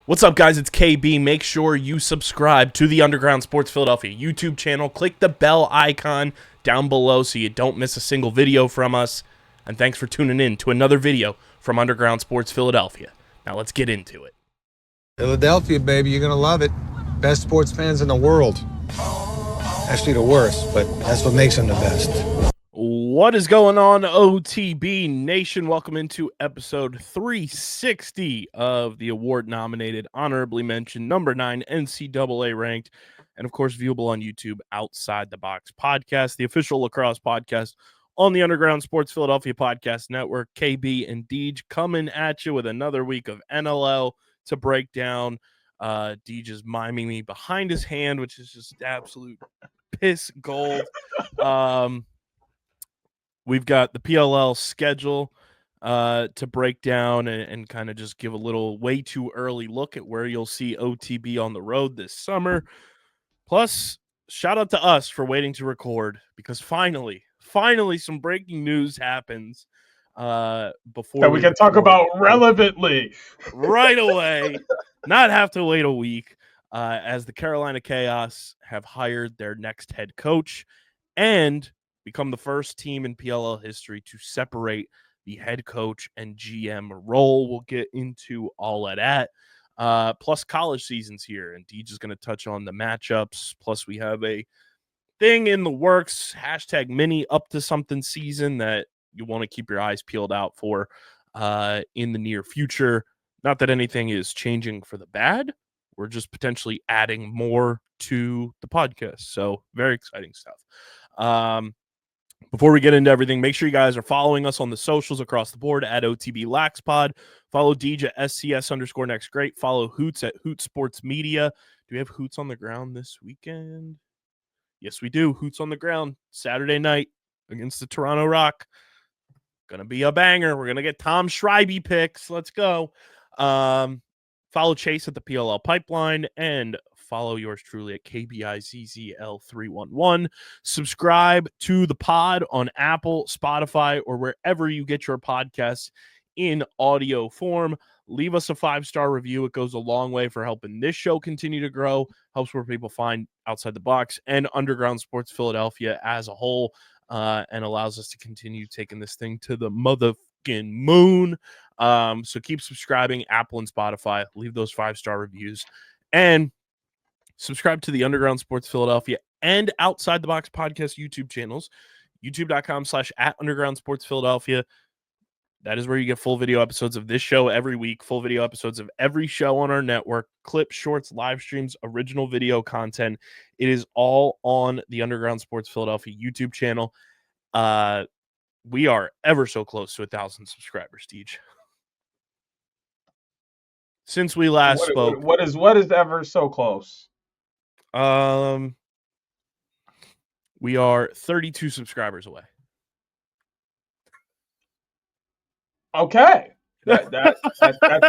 What's up, guys? It's KB. Make sure you subscribe to the Underground Sports Philadelphia YouTube channel. Click the bell icon down below so you don't miss a single video from us. And thanks for tuning in to another video from Underground Sports Philadelphia. Now let's get into it. Philadelphia, baby, you're going to love it. Best sports fans in the world. Actually, the worst, but that's what makes them the best. What is going on, OTB Nation? Welcome into episode 360 of the award-nominated, honorably mentioned, number 9 NCAA ranked, and of course, viewable on YouTube, Outside the Box podcast, the official lacrosse podcast on the Underground Sports Philadelphia Podcast Network. KB and Deej coming at you with another week of NLL to break down. Deej is miming me behind his hand, which is just absolute piss gold. We've got the PLL schedule to break down and kind of just give a little way too early look at where you'll see OTB on the road this summer. Plus, shout out to us for waiting to record because finally some breaking news happens before that we can talk about relevantly right away, not have to wait a week as the Carolina Chaos have hired their next head coach and become the first team in PLL history to separate the head coach and GM role. We'll get into all of that. Plus college season's here, and Deej is going to touch on the matchups. Plus we have a thing in the works, hashtag mini up to something season that you want to keep your eyes peeled out for in the near future. Not that anything is changing for the bad. We're just potentially adding more to the podcast. So very exciting stuff. Before we get into everything, make sure you guys are following us on the socials across the board at OTB Laxpod. Follow Deej at SCS_next great. Follow Hoots at Hoot Sports Media. Do we have Hoots on the ground this weekend? Yes, we do. Hoots on the ground Saturday night against the Toronto Rock. Gonna be a banger. We're gonna get Tom Schreibe picks. Let's go. Follow Chase at the PLL Pipeline and follow yours truly at KBIZZL311. Subscribe to the pod on Apple, Spotify, or wherever you get your podcasts in audio form. Leave us a 5-star review. It goes a long way for helping this show continue to grow, helps where people find Outside the Box and Underground Sports Philadelphia as a whole, and allows us to continue taking this thing to the motherfucking moon. So keep subscribing, Apple and Spotify. Leave those 5-star reviews. And subscribe to the Underground Sports Philadelphia and Outside the Box podcast YouTube channels, youtube.com/@Underground Sports Philadelphia. That is where you get full video episodes of this show every week, full video episodes of every show on our network, clips, shorts, live streams, original video content. It is all on the Underground Sports Philadelphia YouTube channel. We are ever so close to 1,000 subscribers, Deej. Since we last spoke. What is ever so close? We are 32 subscribers away. Okay. That's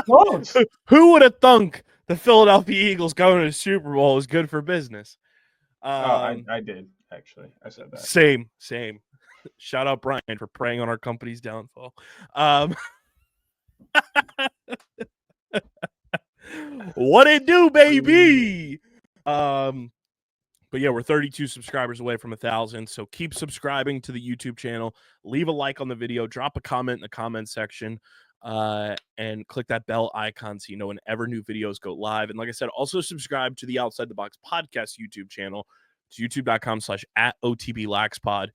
close. Who would have thunk the Philadelphia Eagles going to the Super Bowl is good for business? I did, actually. I said that. Same. Shout out Brian for preying on our company's downfall. What it do, baby? But yeah, we're 32 subscribers away from 1,000. So keep subscribing to the YouTube channel. Leave a like on the video. Drop a comment in the comment section. And click that bell icon so you know whenever new videos go live. And like I said, also subscribe to the Outside the Box podcast YouTube channel. It's youtube.com/@OTB Laxpod.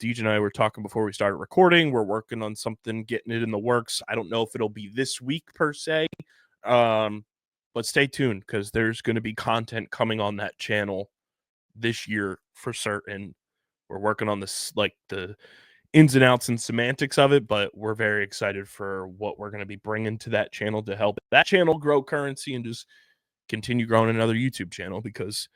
Deej and I were talking before we started recording. We're working on something, getting it in the works. I don't know if it'll be this week per se. But stay tuned because there's going to be content coming on that channel this year for certain. We're working on this, like the ins and outs and semantics of it, but we're very excited for what we're going to be bringing to that channel to help that channel grow currency and just continue growing another YouTube channel because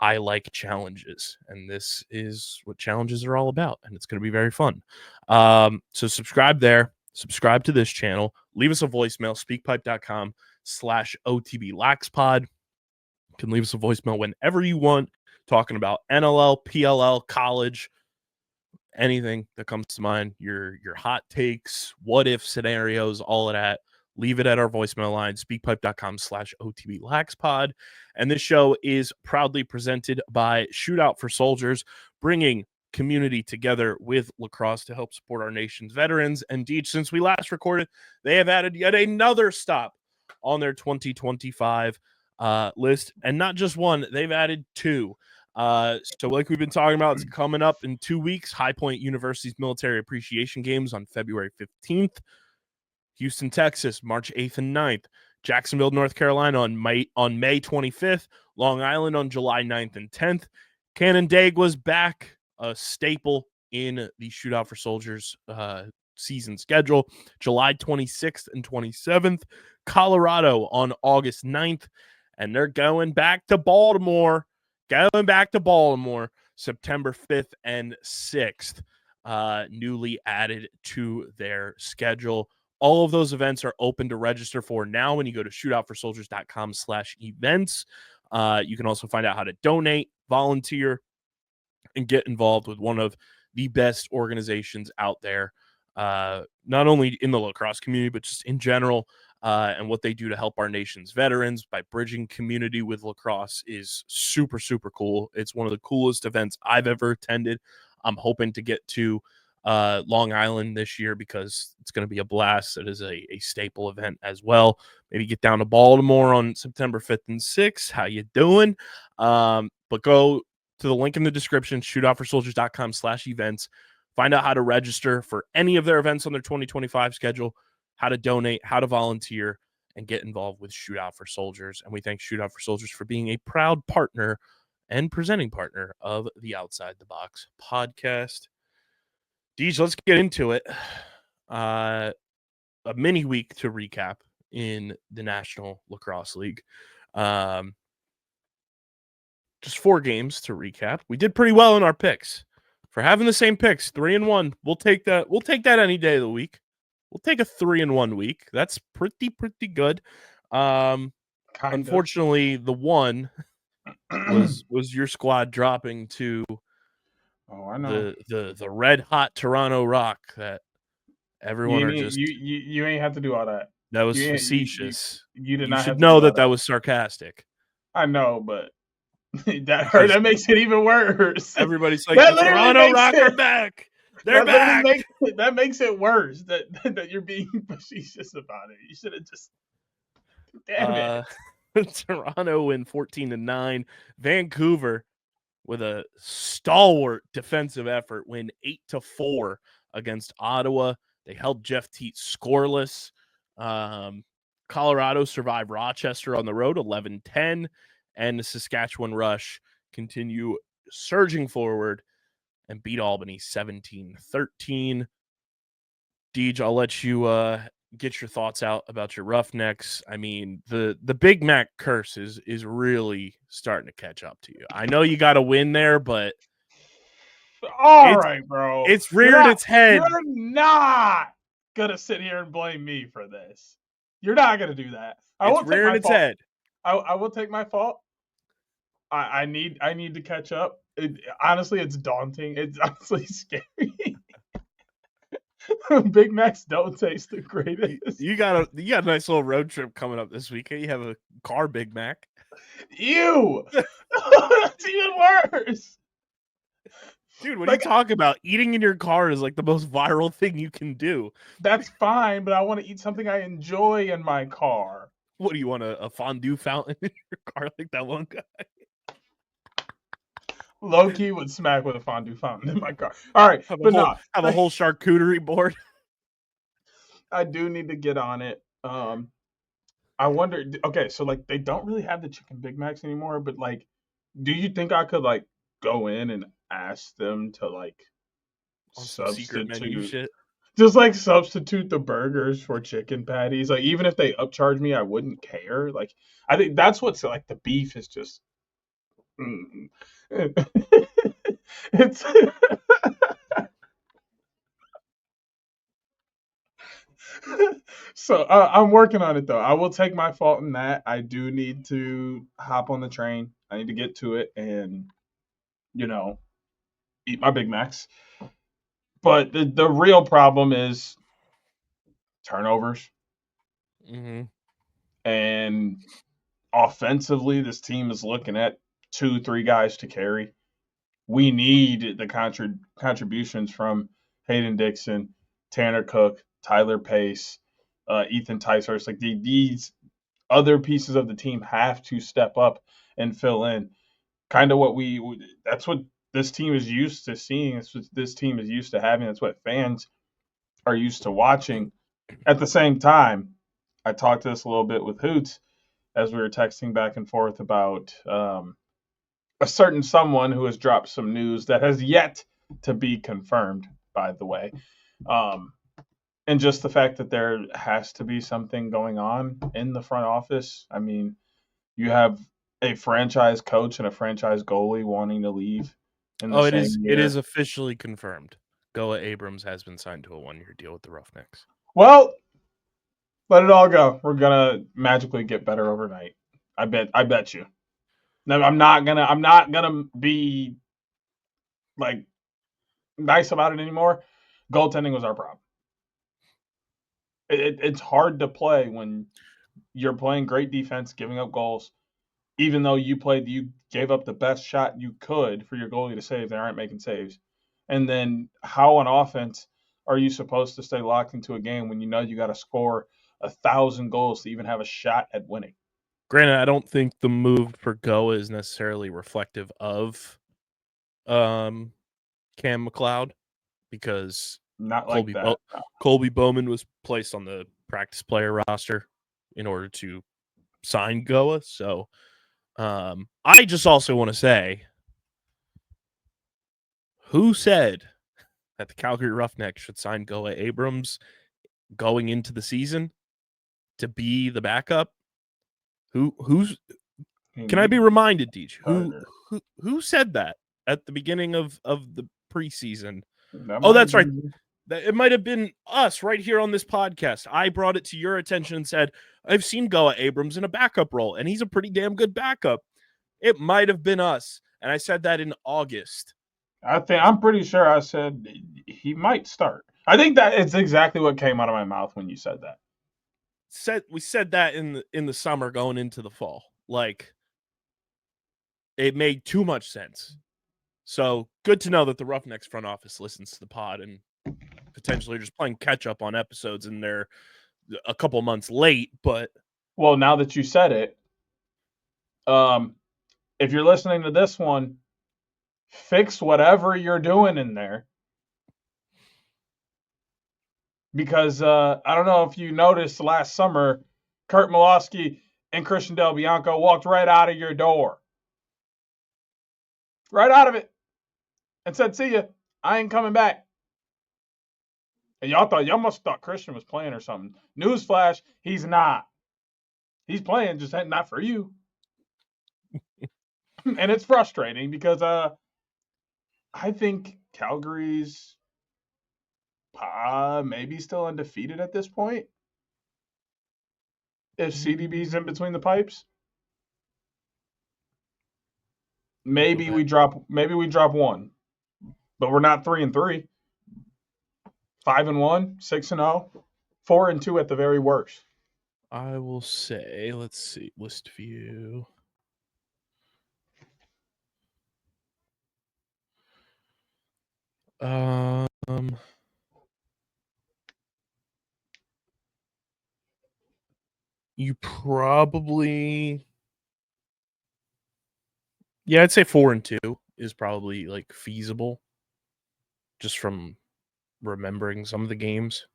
I like challenges, and this is what challenges are all about, and it's going to be very fun. So subscribe there, subscribe to this channel, leave us a voicemail, speakpipe.com/OTB Laxpod. You can leave us a voicemail whenever you want, talking about NLL, PLL, college, anything that comes to mind, your hot takes, what if scenarios, all of that. leave it at our voicemail line, speakpipe.com/OTBLaxPod. And this show is proudly presented by Shootout For Soldiers, bringing community together with lacrosse to help support our nation's veterans. And Deej, since we last recorded, they have added yet another stop on their 2025 list, and not just one, they've added two. So like we've been talking about, it's coming up in 2 weeks. High Point University's Military Appreciation Games on February 15th. Houston, Texas, March 8th and 9th. Jacksonville, North Carolina on May 25th. Long Island on July 9th and 10th. Canandaigua's back, a staple in the Shootout For Soldiers season schedule. July 26th and 27th. Colorado on August 9th. And they're going back to Baltimore. September 5th and 6th. Newly added to their schedule. All of those events are open to register for now when you go to shootoutforsoldiers.com/events. You can also find out how to donate, volunteer, and get involved with one of the best organizations out there, not only in the lacrosse community, but just in general. And what they do to help our nation's veterans by bridging community with lacrosse is super, super cool. It's one of the coolest events I've ever attended. I'm hoping to get to Long Island this year because it's going to be a blast. It is a staple event as well. Maybe get down to Baltimore on September 5th and 6th. How you doing? But go to the link in the description, shootoutforsoldiers.com/events. Find out how to register for any of their events on their 2025 schedule, how to donate, how to volunteer, and get involved with Shootout For Soldiers. And we thank Shootout For Soldiers for being a proud partner and presenting partner of the Outside the Box podcast. Deej, let's get into it. A mini week to recap in the National Lacrosse League. Just 4 games to recap. We did pretty well in our picks. For having the same picks, 3-1. We'll take that. We'll take that any day of the week. We'll take a 3-1 week. That's pretty good. Unfortunately, the one was your squad dropping to the red hot Toronto Rock that everyone you ain't have to do all that. That was facetious. You did you not should have to know do that was sarcastic. I know, but that makes it even worse. Everybody's like, the Toronto Rock are back. They're back. That makes it worse that you're being facetious about it. You should have just. Damn it. Toronto win 14-9. Vancouver, with a stalwart defensive effort, win 8-4 against Ottawa. They held Jeff Teat scoreless. Colorado survived Rochester on the road 11-10. And the Saskatchewan Rush continue surging forward and beat Albany 17-13. Deej, I'll let you get your thoughts out about your Roughnecks. I mean, the Big Mac curse is really starting to catch up to you. I know you got to win there, but all right, bro. It's reared its head. You're not gonna sit here and blame me for this. You're not gonna do that. It's rearing its head. I will take my fault. I need to catch up. Honestly, it's daunting. It's honestly scary. Big Macs don't taste the greatest. You got a nice little road trip coming up this weekend. You have a car Big Mac. Ew. That's even worse. Dude, what are you talking about? Eating in your car is like the most viral thing you can do. That's fine, but I want to eat something I enjoy in my car. What do you want, a fondue fountain in your car like that one guy? Low-key would smack with a fondue fountain in my car. All right, have a whole charcuterie board. I do need to get on it. I wonder. Okay, so like they don't really have the chicken Big Macs anymore, but like, do you think I could like go in and ask them to like secret menu shit? Just like substitute the burgers for chicken patties. Like even if they upcharge me, I wouldn't care. Like I think that's what's like the beef is just. It's so I'm working on it though. I will take my fault in that. I do need to hop on the train. I need to get to it and eat my Big Macs. But the real problem is turnovers. Mm-hmm. And offensively, this team is looking at 2-3 guys to carry. We need the contributions from Hayden Dixon, Tanner Cook, Tyler Pace, Ethan Ticehurst. Like these other pieces of the team have to step up and fill in. Kind of what that's what this team is used to seeing. That's what this team is used to having. That's what fans are used to watching. At the same time, I talked to this a little bit with Hoots as we were texting back and forth about a certain someone who has dropped some news that has yet to be confirmed, by the way. And just the fact that there has to be something going on in the front office. I mean, you have a franchise coach and a franchise goalie wanting to leave in the same year. It is officially confirmed. Goa Abrams has been signed to a 1-year deal with the Roughnecks. Well, let it all go. We're gonna magically get better overnight. I bet you. No, I'm not gonna be like nice about it anymore. Goaltending was our problem. It's hard to play when you're playing great defense, giving up goals, even though you gave up the best shot you could for your goalie to save. They aren't making saves. And then how on offense are you supposed to stay locked into a game when you know you got to score 1,000 goals to even have a shot at winning? Granted, I don't think the move for Goa is necessarily reflective of Cam McLeod, because Not like that. Colby Bowman was placed on the practice player roster in order to sign Goa. So I just also want to say, who said that the Calgary Roughnecks should sign Goa Abrams going into the season to be the backup? Who's can I be reminded, Deej? Who said that at the beginning of the preseason? That's right. It might have been us right here on this podcast. I brought it to your attention and said, I've seen Goa Abrams in a backup role, and he's a pretty damn good backup. It might have been us. And I said that in August. I'm pretty sure I said he might start. I think that it's exactly what came out of my mouth when you said that. We said that in the summer going into the fall. Like, it made too much sense. So good to know that the Roughnecks front office listens to the pod and potentially just playing catch up on episodes, and they're a couple months late. But well, now that you said it, if you're listening to this one, fix whatever you're doing in there. Because I don't know if you noticed last summer, Kurt Malosky and Christian Del Bianco walked right out of your door. Right out of it. And said, see ya, I ain't coming back. And y'all must have thought Christian was playing or something. Newsflash, he's not. He's playing, just not for you. And it's frustrating because I think Calgary's maybe still undefeated at this point. If CDB's in between the pipes, maybe we drop one, but we're not 3-3. 5-1, 6-0, 4-2 at the very worst. I will say, let's see, list view. You probably, I'd say 4-2 is probably like feasible, just from remembering some of the games.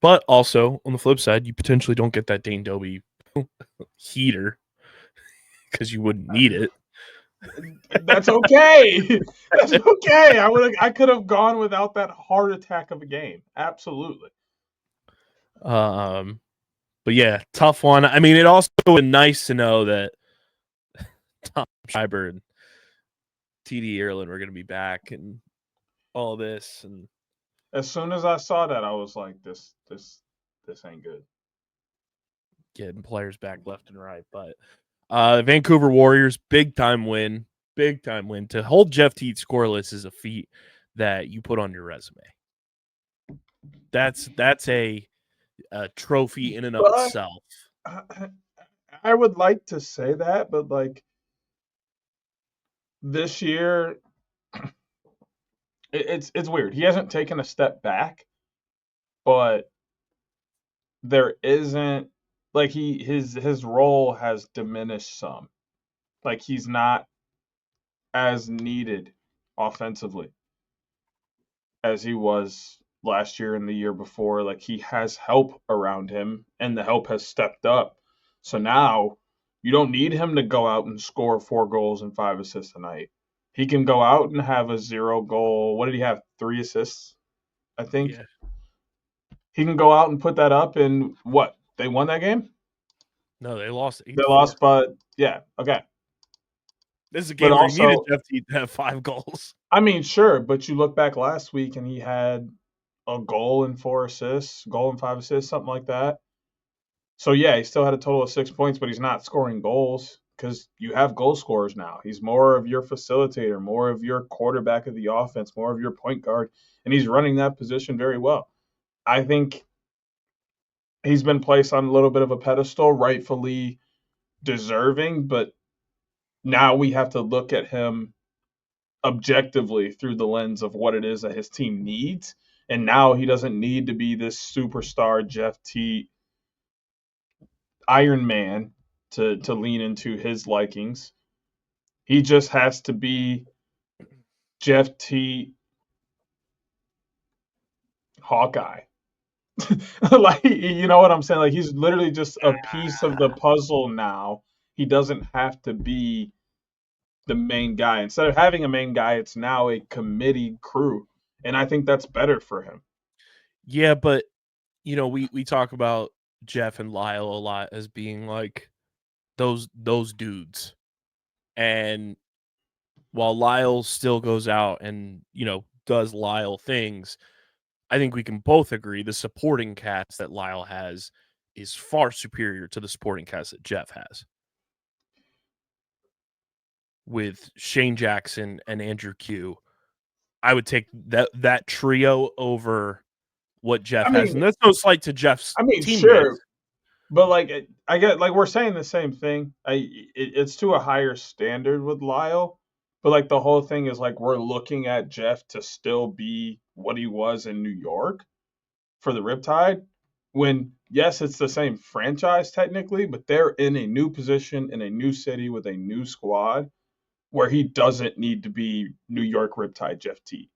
But also, on the flip side, you potentially don't get that Dane Doby heater because you wouldn't need it. That's okay. That's okay. I could have gone without that heart attack of a game. Absolutely. But yeah, tough one. I mean, it also was nice to know that Tom Schreiber and TD Ierlan were going to be back and all this. And as soon as I saw that, I was like, this ain't good. Getting players back left and right. But Vancouver Warriors, big time win. To hold Jeff Teat scoreless is a feat that you put on your resume. That's a a trophy in and of But itself. I would like to say that, but like this year, it's weird. He hasn't taken a step back, but there isn't like his role has diminished some. Like he's not as needed offensively as he was last year and the year before. Like he has help around him, and the help has stepped up. So now you don't need him to go out and score 4 goals and 5 assists a night. He can go out and have a 0 goal. What did he have? 3 assists, I think. Yeah. He can go out and put that up, and what? They won that game? No, they lost They 8-4. lost, but yeah, okay. This is a But game where you needed also, Jeff Teague to have 5 goals. I mean, sure, but you look back last week and he had a goal and 4 assists, goal and 5 assists, something like that. So yeah, he still had a total of 6 points, but he's not scoring goals because you have goal scorers now. He's more of your facilitator, more of your quarterback of the offense, more of your point guard, and he's running that position very well. I think he's been placed on a little bit of a pedestal, rightfully deserving, but now we have to look at him objectively through the lens of what it is that his team needs. And now he doesn't need to be this superstar Jeff T Iron Man to lean into his likings. He just has to be Jeff T Hawkeye. Like, you know what I'm saying? Like he's literally just a piece of the puzzle now. He doesn't have to be the main guy. Instead of having a main guy, it's now a committee crew. And I think that's better for him. Yeah, but we talk about Jeff and Lyle a lot as being like those dudes. And while Lyle still goes out and, does Lyle things, I think we can both agree the supporting cast that Lyle has is far superior to the supporting cast that Jeff has. With Shane Jackson and Andrew Q, I would take that trio over what Jeff has. And that's no slight to Jeff's teammates. Sure. But like I get like we're saying the same thing. It's to a higher standard with Lyle, but like the whole thing is like we're looking at Jeff to still be what he was in New York for the Riptide. When yes, it's the same franchise technically, but they're in a new position in a new city with a new squad where he doesn't need to be New York Riptide Jeff T.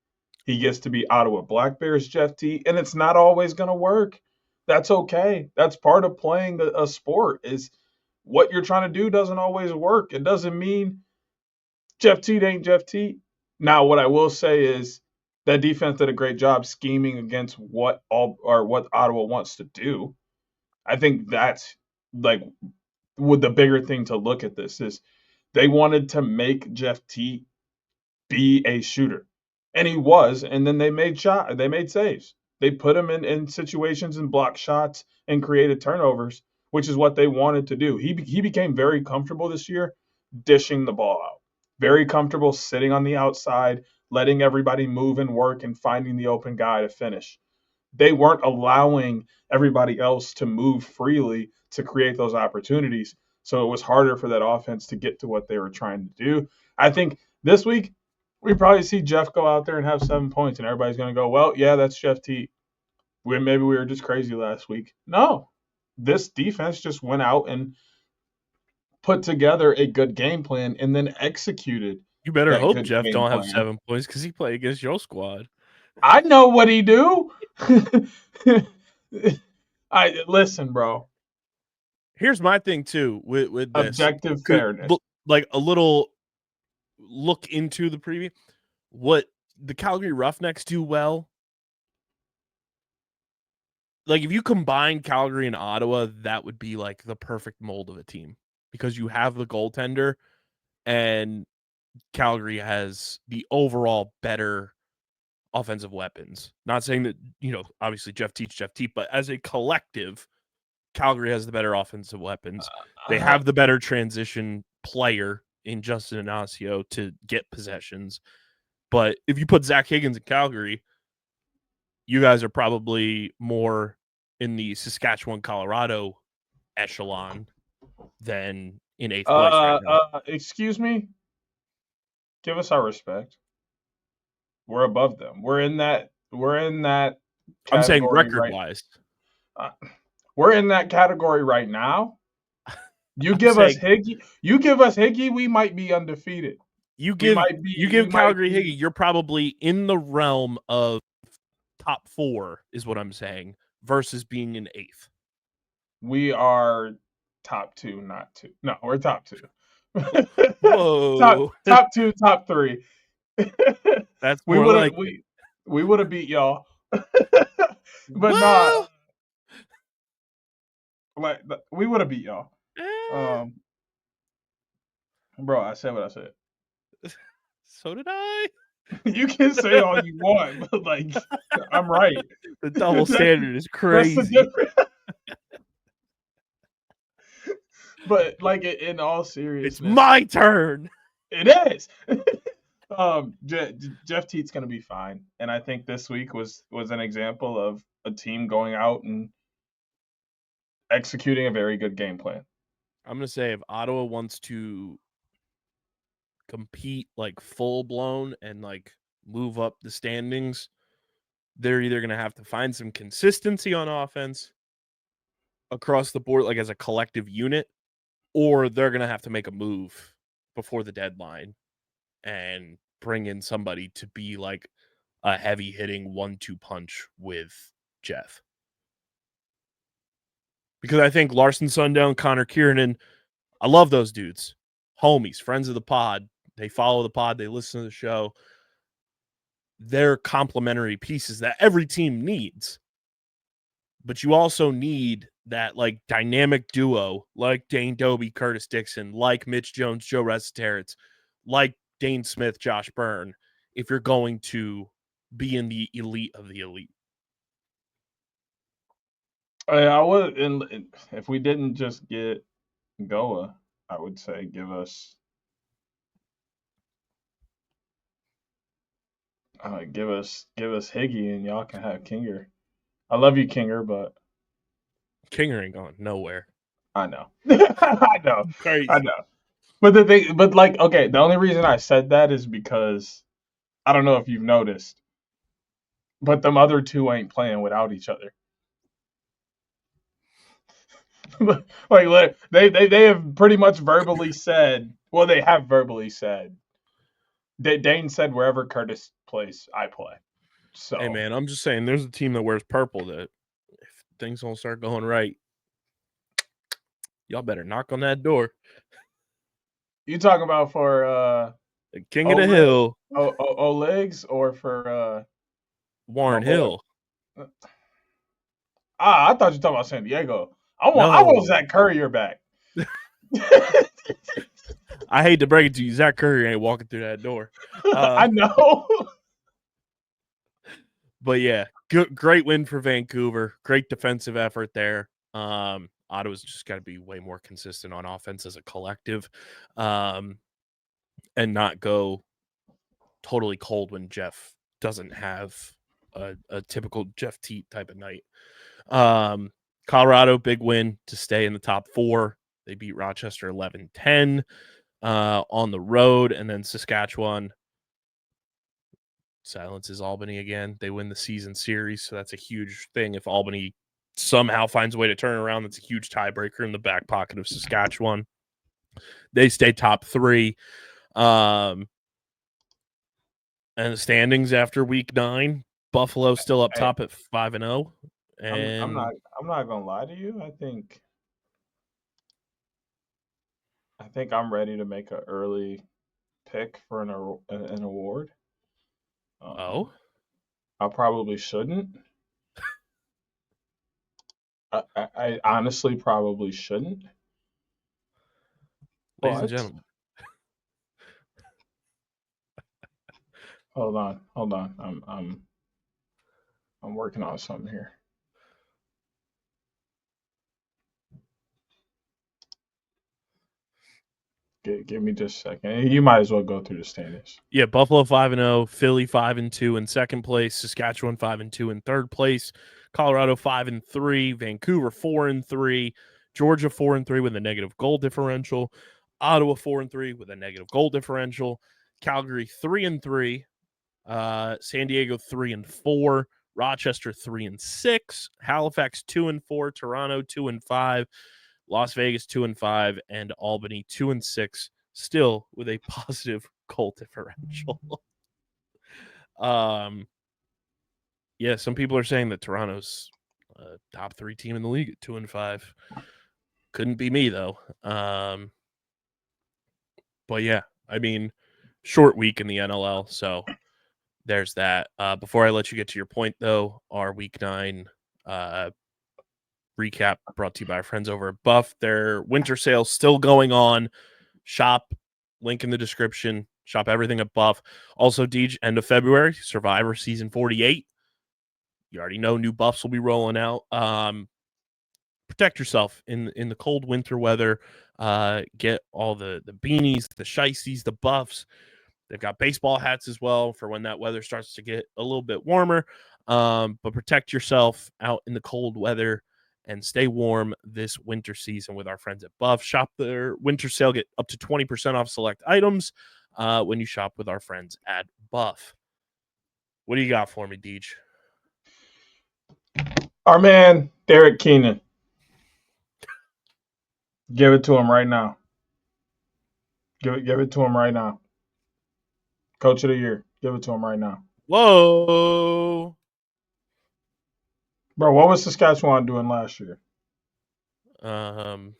He gets to be Ottawa Black Bears Jeff T, and it's not always going to work. That's okay. That's part of playing a sport is what you're trying to do doesn't always work. It doesn't mean Jeff T ain't Jeff T. Now, what I will say is that defense did a great job scheming against what Ottawa wants to do. I think that's like with the bigger thing to look at this is they wanted to make Jeff T be a shooter. And he was, and then they made saves. They put him in situations and blocked shots and created turnovers, which is what they wanted to do. He became very comfortable this year dishing the ball out. Very comfortable sitting on the outside, letting everybody move and work and finding the open guy to finish. They weren't allowing everybody else to move freely to create those opportunities. So it was harder for that offense to get to what they were trying to do. I think this week we probably see Jeff go out there and have 7 points, and everybody's going to go, well, yeah, that's Jeff T. Maybe we were just crazy last week. No, this defense just went out and put together a good game plan and then executed. You better that hope good Jeff game don't have plan. 7 points because he played against your squad. I know what he do. Listen, bro. Here's my thing too with this Objective fairness. like a little look into the preview. What the Calgary Roughnecks do well. Like if you combine Calgary and Ottawa, that would be like the perfect mold of a team because you have the goaltender and Calgary has the overall better offensive weapons. Not saying that, obviously Jeff T, but as a collective, Calgary has the better offensive weapons. They have the better transition player in Justin Inacio to get possessions. But if you put Zach Higgins in Calgary, you guys are probably more in the Saskatchewan-Colorado echelon than in 8th place right now. Excuse me? Give us our respect. We're above them. We're in that I'm saying category record-wise. We're in that category right now. You give us Higgy, we might be undefeated. You give Calgary Higgy, you're probably in the realm of top 4, is what I'm saying, versus being in 8th. We are top 2, not 2. No, we're top 2. Whoa. top 2, top 3. That's more like we would have beat y'all. But well, like we would have beat y'all. Bro, I said what I said. So did I. You can say all you want, but like I'm right. The double standard is crazy. But like in all seriousness, it's my turn. It is. Jeff Teat's gonna be fine, and I think this week was an example of a team going out and executing a very good game plan. I'm gonna say if Ottawa wants to compete like full blown and like move up the standings, they're either gonna have to find some consistency on offense across the board, like as a collective unit, or they're gonna have to make a move before the deadline and bring in somebody to be like a heavy hitting 1-2 punch with Jeff. Because I think Larson Sundown, Connor Kiernan, I love those dudes. Homies, friends of the pod. They follow the pod. They listen to the show. They're complementary pieces that every team needs. But you also need that like dynamic duo like Dane Doby, Curtis Dixon, like Mitch Jones, Joe Resiterets, like Dane Smith, Josh Byrne, if you're going to be in the elite of the elite. I would, and if we didn't just get Goa, I would say give us Higgy, and y'all can have Kinger. I love you, Kinger, but Kinger ain't going nowhere. I know. I know. Crazy. I know. But the thing, okay, the only reason I said that is because I don't know if you've noticed, but them other two ain't playing without each other. Like they have pretty much verbally said. Well, they have verbally said. Dane said wherever Curtis plays, I play. So hey man, I'm just saying, there's a team that wears purple that if things don't start going right, y'all better knock on that door. You talking about for the King of the Hill? Olegs or for Warren Hill? I thought you were talking about San Diego. I want Zach Currier back. I hate to break it to you, Zach Currier ain't walking through that door. I know. But yeah, great win for Vancouver. Great defensive effort there. Ottawa's just got to be way more consistent on offense as a collective, and not go totally cold when Jeff doesn't have a typical Jeff Teat type of night. Colorado, big win to stay in the top 4. They beat Rochester 11-10 on the road, and then Saskatchewan silences Albany again. They win the season series, so that's a huge thing. If Albany somehow finds a way to turn around, that's a huge tiebreaker in the back pocket of Saskatchewan. They stay top 3. And the standings after week 9, Buffalo still up top at 5-0. And I'm not gonna lie to you. I think I'm ready to make an early pick for an award. I probably shouldn't. I honestly probably shouldn't. Ladies and gentlemen. Hold on. I'm working on something here. Give me just a second. You might as well go through the standings. Yeah, Buffalo 5-0, Philly 5-2 in second place, Saskatchewan 5-2 in third place, Colorado 5-3, Vancouver 4-3, Georgia 4-3 with a negative goal differential, Ottawa 4-3 with a negative goal differential, Calgary 3-3, San Diego 3-4, Rochester 3-6, Halifax 2-4, Toronto 2-5, Las Vegas 2-5, and Albany 2-6, still with a positive goal differential. Yeah, some people are saying that Toronto's top 3 team in the league at 2-5. Couldn't be me though. But yeah, I mean, short week in the NLL, so there's that. Before I let you get to your point though, our week 9 recap brought to you by our friends over at Buff. Their winter sale still going on. Shop, link in the description. Shop everything at Buff. Also, Deej, end of February, Survivor Season 48. You already know new buffs will be rolling out. Protect yourself in the cold winter weather. Get all the beanies, the shiesties, the buffs. They've got baseball hats as well for when that weather starts to get a little bit warmer. But protect yourself out in the cold weather and stay warm this winter season with our friends at Buff. Shop their winter sale. Get up to 20% off select items when you shop with our friends at Buff. What do you got for me, Deej? Our man, Derek Keenan. Give it to him right now. Give it to him right now. Coach of the year. Give it to him right now. Whoa. Bro, what was Saskatchewan doing last year? Not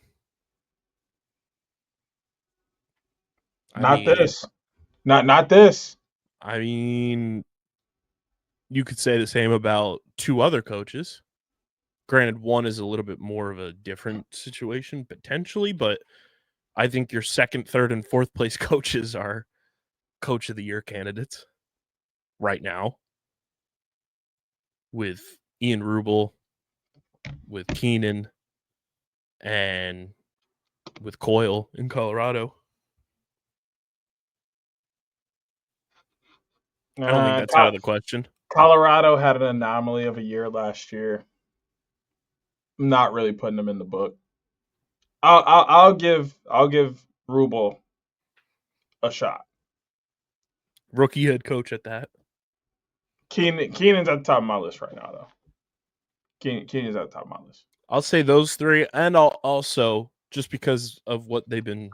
this. Not this. I mean, you could say the same about 2 other coaches. Granted, one is a little bit more of a different situation potentially, but I think your 2nd, 3rd, and 4th place coaches are coach of the year candidates right now. With Ian Rubel, with Keenan, and with Coyle in Colorado. I don't think that's out of the question. Colorado had an anomaly of a year last year. I'm not really putting them in the book. I'll give Rubel a shot. Rookie head coach at that. Keenan's at the top of my list right now, though. Keenan's at the top of my list. I'll say those 3, and I'll also, just because of what they've been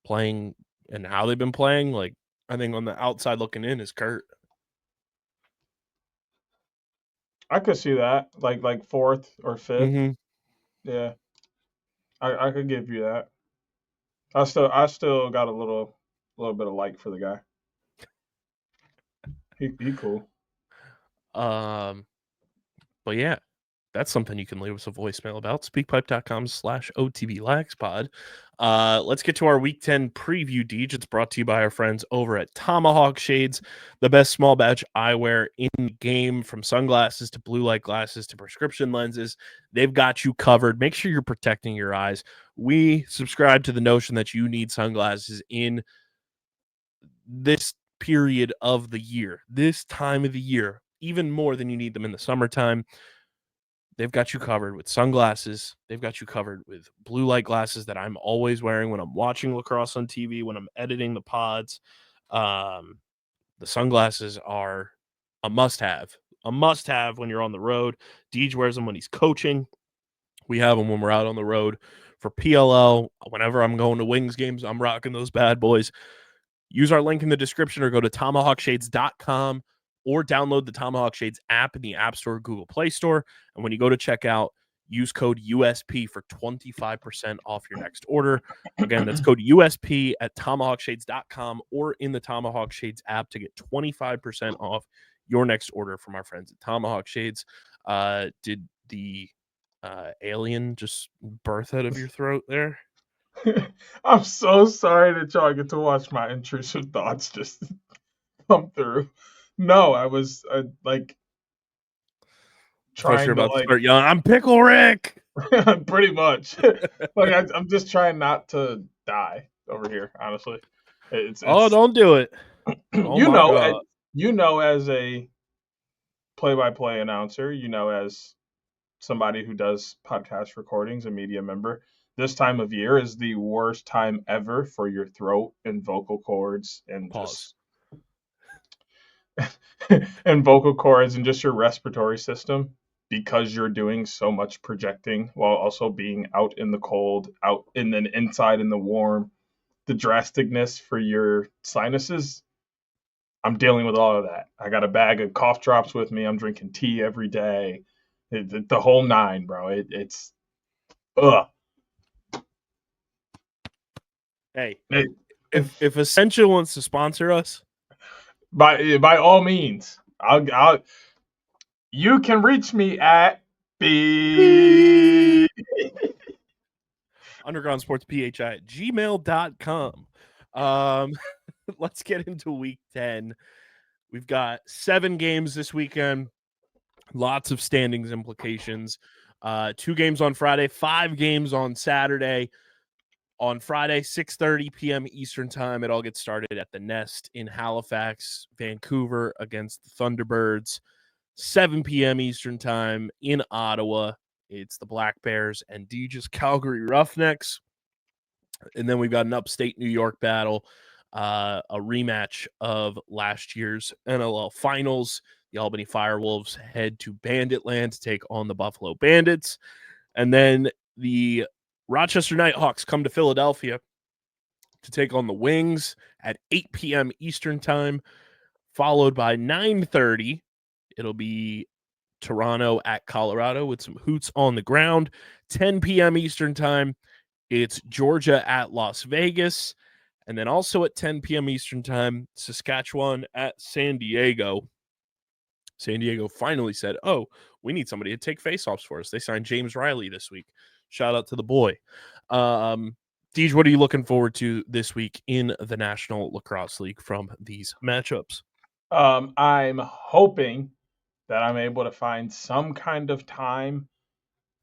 playing and how they've been playing, like, I think on the outside looking in is Kurt. I could see that, like 4th or 5th. Mm-hmm. Yeah, I could give you that. I still got a little bit of like for the guy. He cool. But yeah, that's something you can leave us a voicemail about. Speakpipe.com/OTBLagsPod. Let's get to our Week 10 preview, Deej. It's brought to you by our friends over at Tomahawk Shades, the best small batch eyewear in the game, from sunglasses to blue light glasses to prescription lenses. They've got you covered. Make sure you're protecting your eyes. We subscribe to the notion that you need sunglasses in this period of the year, this time of the year, even more than you need them in the summertime. They've got you covered with sunglasses. They've got you covered with blue light glasses that I'm always wearing when I'm watching lacrosse on TV, when I'm editing the pods. The sunglasses are a must-have when you're on the road. Deej wears them when he's coaching. We have them when we're out on the road. For PLL, whenever I'm going to Wings games, I'm rocking those bad boys. Use our link in the description or go to tomahawkshades.com or download the Tomahawk Shades app in the App Store or Google Play Store. And when you go to checkout, use code USP for 25% off your next order. Again, that's code USP at tomahawkshades.com or in the Tomahawk Shades app to get 25% off your next order from our friends at Tomahawk Shades. Did the alien just birth out of your throat there? I'm so sorry that y'all get to watch my intrusive thoughts just come through. No, I was trying to start yelling, "I'm Pickle Rick!" Pretty much. I'm just trying not to die over here. Honestly, it's don't do it. As a play-by-play announcer, as somebody who does podcast recordings, a media member, this time of year is the worst time ever for your throat and vocal cords and Pause. and vocal cords and just your respiratory system, because you're doing so much projecting while also being out in the cold, out and then inside in the warm. The drasticness for your sinuses, I'm dealing with all of that. I got a bag of cough drops with me. I'm drinking tea every day. The whole nine, bro. It's ugh. Hey, It, if Essentia wants to sponsor us, by all means, I'll you can reach me at undergroundsportsphi@gmail.com. Let's get into week 10. We've got 7 games this weekend. Lots of standings implications. 2 games on Friday, 5 games on Saturday. On Friday, 6:30 p.m. Eastern Time, it all gets started at the Nest in Halifax, Vancouver against the Thunderbirds. 7 p.m. Eastern Time in Ottawa, it's the Black Bears and DJ's Calgary Roughnecks. And then we've got an upstate New York battle, a rematch of last year's NLL Finals. The Albany Firewolves head to Banditland to take on the Buffalo Bandits. And then the Rochester Nighthawks come to Philadelphia to take on the Wings at 8 p.m. Eastern Time, followed by 9:30. It'll be Toronto at Colorado with some hoots on the ground. 10 p.m. Eastern Time, it's Georgia at Las Vegas. And then also at 10 p.m. Eastern Time, Saskatchewan at San Diego. San Diego finally said, oh, we need somebody to take faceoffs for us. They signed James Riley this week. Shout out to the boy. Deej, what are you looking forward to this week in the National Lacrosse League from these matchups? I'm hoping that I'm able to find some kind of time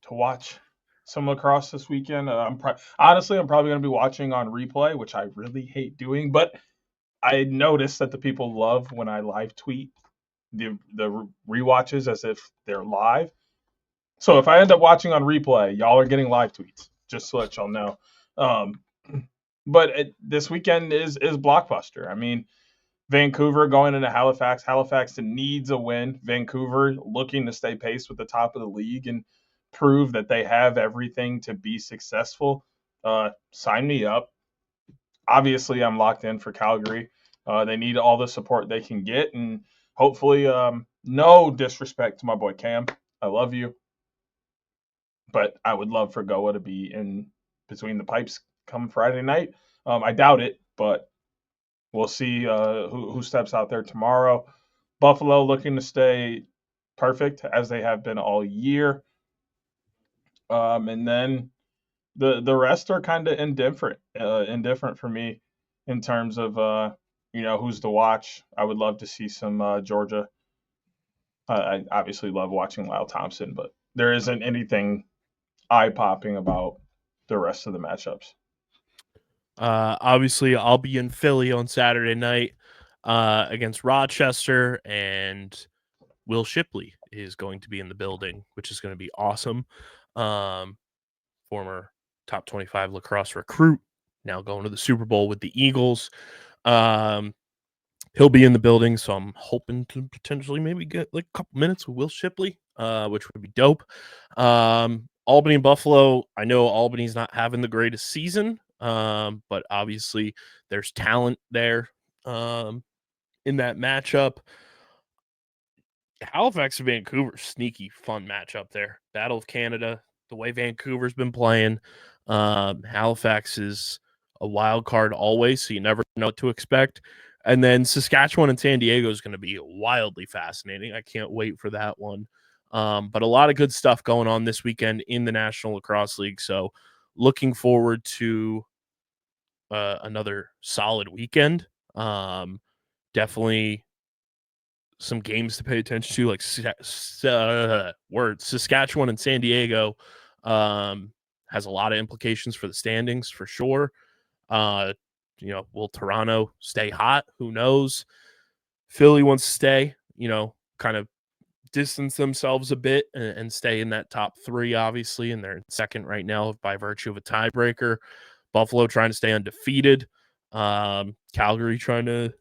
to watch some lacrosse this weekend. Honestly, I'm probably going to be watching on replay, which I really hate doing, but I noticed that the people love when I live tweet the rewatches as if they're live. So if I end up watching on replay, y'all are getting live tweets, just to let y'all know. But this weekend is blockbuster. I mean, Vancouver going into Halifax. Halifax needs a win. Vancouver looking to stay pace with the top of the league and prove that they have everything to be successful. Sign me up. Obviously, I'm locked in for Calgary. They need all the support they can get, and hopefully, no disrespect to my boy Cam. I love you, but I would love for Goa to be in between the pipes come Friday night. I doubt it, but we'll see who steps out there tomorrow. Buffalo looking to stay perfect as they have been all year. And then the rest are kind of indifferent for me in terms of who's to watch. I would love to see some Georgia. I obviously love watching Lyle Thompson, but there isn't anything eye-popping about the rest of the matchups. Obviously, I'll be in Philly on Saturday night against Rochester, and Will Shipley is going to be in the building, which is going to be awesome. Former top 25 lacrosse recruit, now going to the Super Bowl with the Eagles. He'll be in the building, so I'm hoping to potentially maybe get like a couple minutes with Will Shipley, which would be dope. Albany and Buffalo, I know Albany's not having the greatest season, but obviously there's talent there in that matchup. Halifax and Vancouver, sneaky fun matchup there. Battle of Canada, the way Vancouver's been playing. Halifax is a wild card always, so you never know what to expect. And then Saskatchewan and San Diego is going to be wildly fascinating. I can't wait for that one. But a lot of good stuff going on this weekend in the National Lacrosse League. So looking forward to another solid weekend. Definitely some games to pay attention to, like Saskatchewan and San Diego has a lot of implications for the standings for sure. Will Toronto stay hot? Who knows? Philly wants to stay, kind of distance themselves a bit and stay in that top 3, obviously, and they're in second right now by virtue of a tiebreaker. Buffalo trying to stay undefeated. Calgary trying to,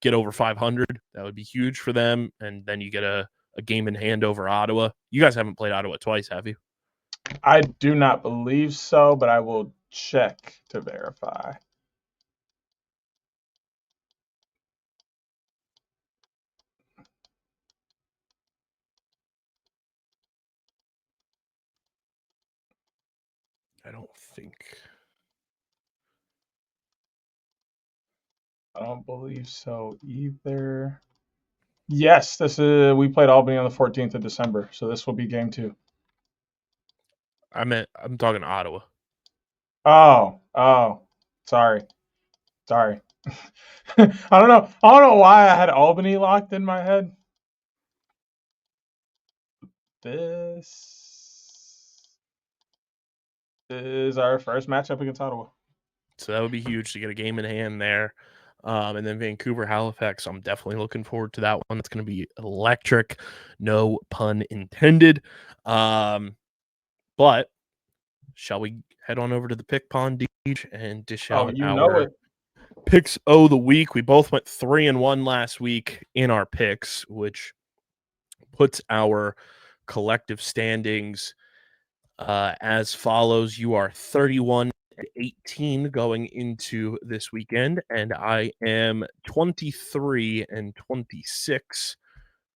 get over 500. That would be huge for them. And then you get a game in hand over Ottawa. You guys haven't played Ottawa twice, have you? I do not believe so, but I will check to verify. I don't think. I don't believe so either. Yes, we played Albany on the 14th of December, so this will be game 2. I'm talking Ottawa. Oh, sorry. I don't know why I had Albany locked in my head. This is our first matchup against Ottawa. So that would be huge to get a game in hand there. And then Vancouver, Halifax, I'm definitely looking forward to that one. It's going to be electric, no pun intended. But shall we head on over to the pick pond and dish out our picks of the week? We both went 3-1 last week in our picks, which puts our collective standings as follows. You are 31-18 going into this weekend, and I am 23-26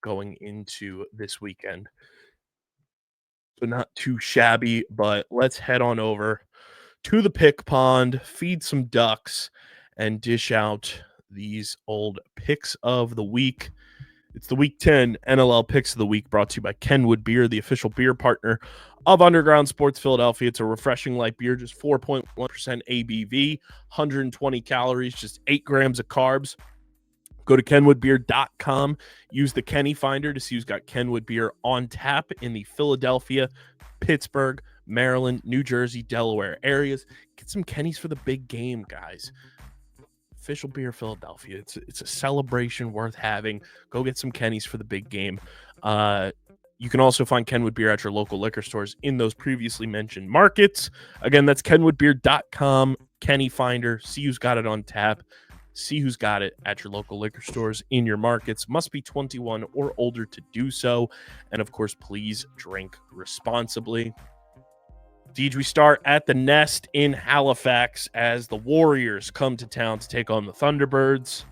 going into this weekend. So not too shabby, but let's head on over to the pick pond, feed some ducks, and dish out these old picks of the week. It's the Week 10 NLL Picks of the Week, brought to you by Kenwood Beer, the official beer partner of Underground Sports Philadelphia. It's a refreshing light beer, just 4.1% ABV, 120 calories, just 8 grams of carbs. Go to kenwoodbeer.com. Use the Kenny Finder to see who's got Kenwood Beer on tap in the Philadelphia, Pittsburgh, Maryland, New Jersey, Delaware areas. Get some Kenny's for the big game, guys. Official beer Philadelphia. It's a celebration worth having. Go get some Kenny's for the big game. You can also find Kenwood Beer at your local liquor stores in those previously mentioned markets. Again, that's kenwoodbeer.com. Kenny Finder. See who's got it on tap. See who's got it at your local liquor stores in your markets. Must be 21 or older to do so. And of course, please drink responsibly. Deej, we start at the Nest in Halifax as the Warriors come to town to take on the Thunderbirds.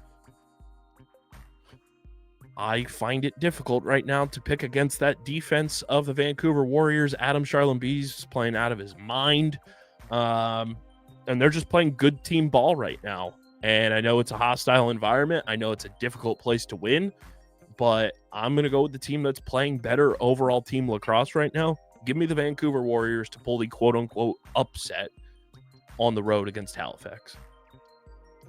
I find it difficult right now to pick against that defense of the Vancouver Warriors. Adam Charlamby's playing out of his mind. And they're just playing good team ball right now. And I know it's a hostile environment. I know it's a difficult place to win. But I'm going to go with the team that's playing better overall team lacrosse right now. Give me the Vancouver Warriors to pull the quote-unquote upset on the road against Halifax.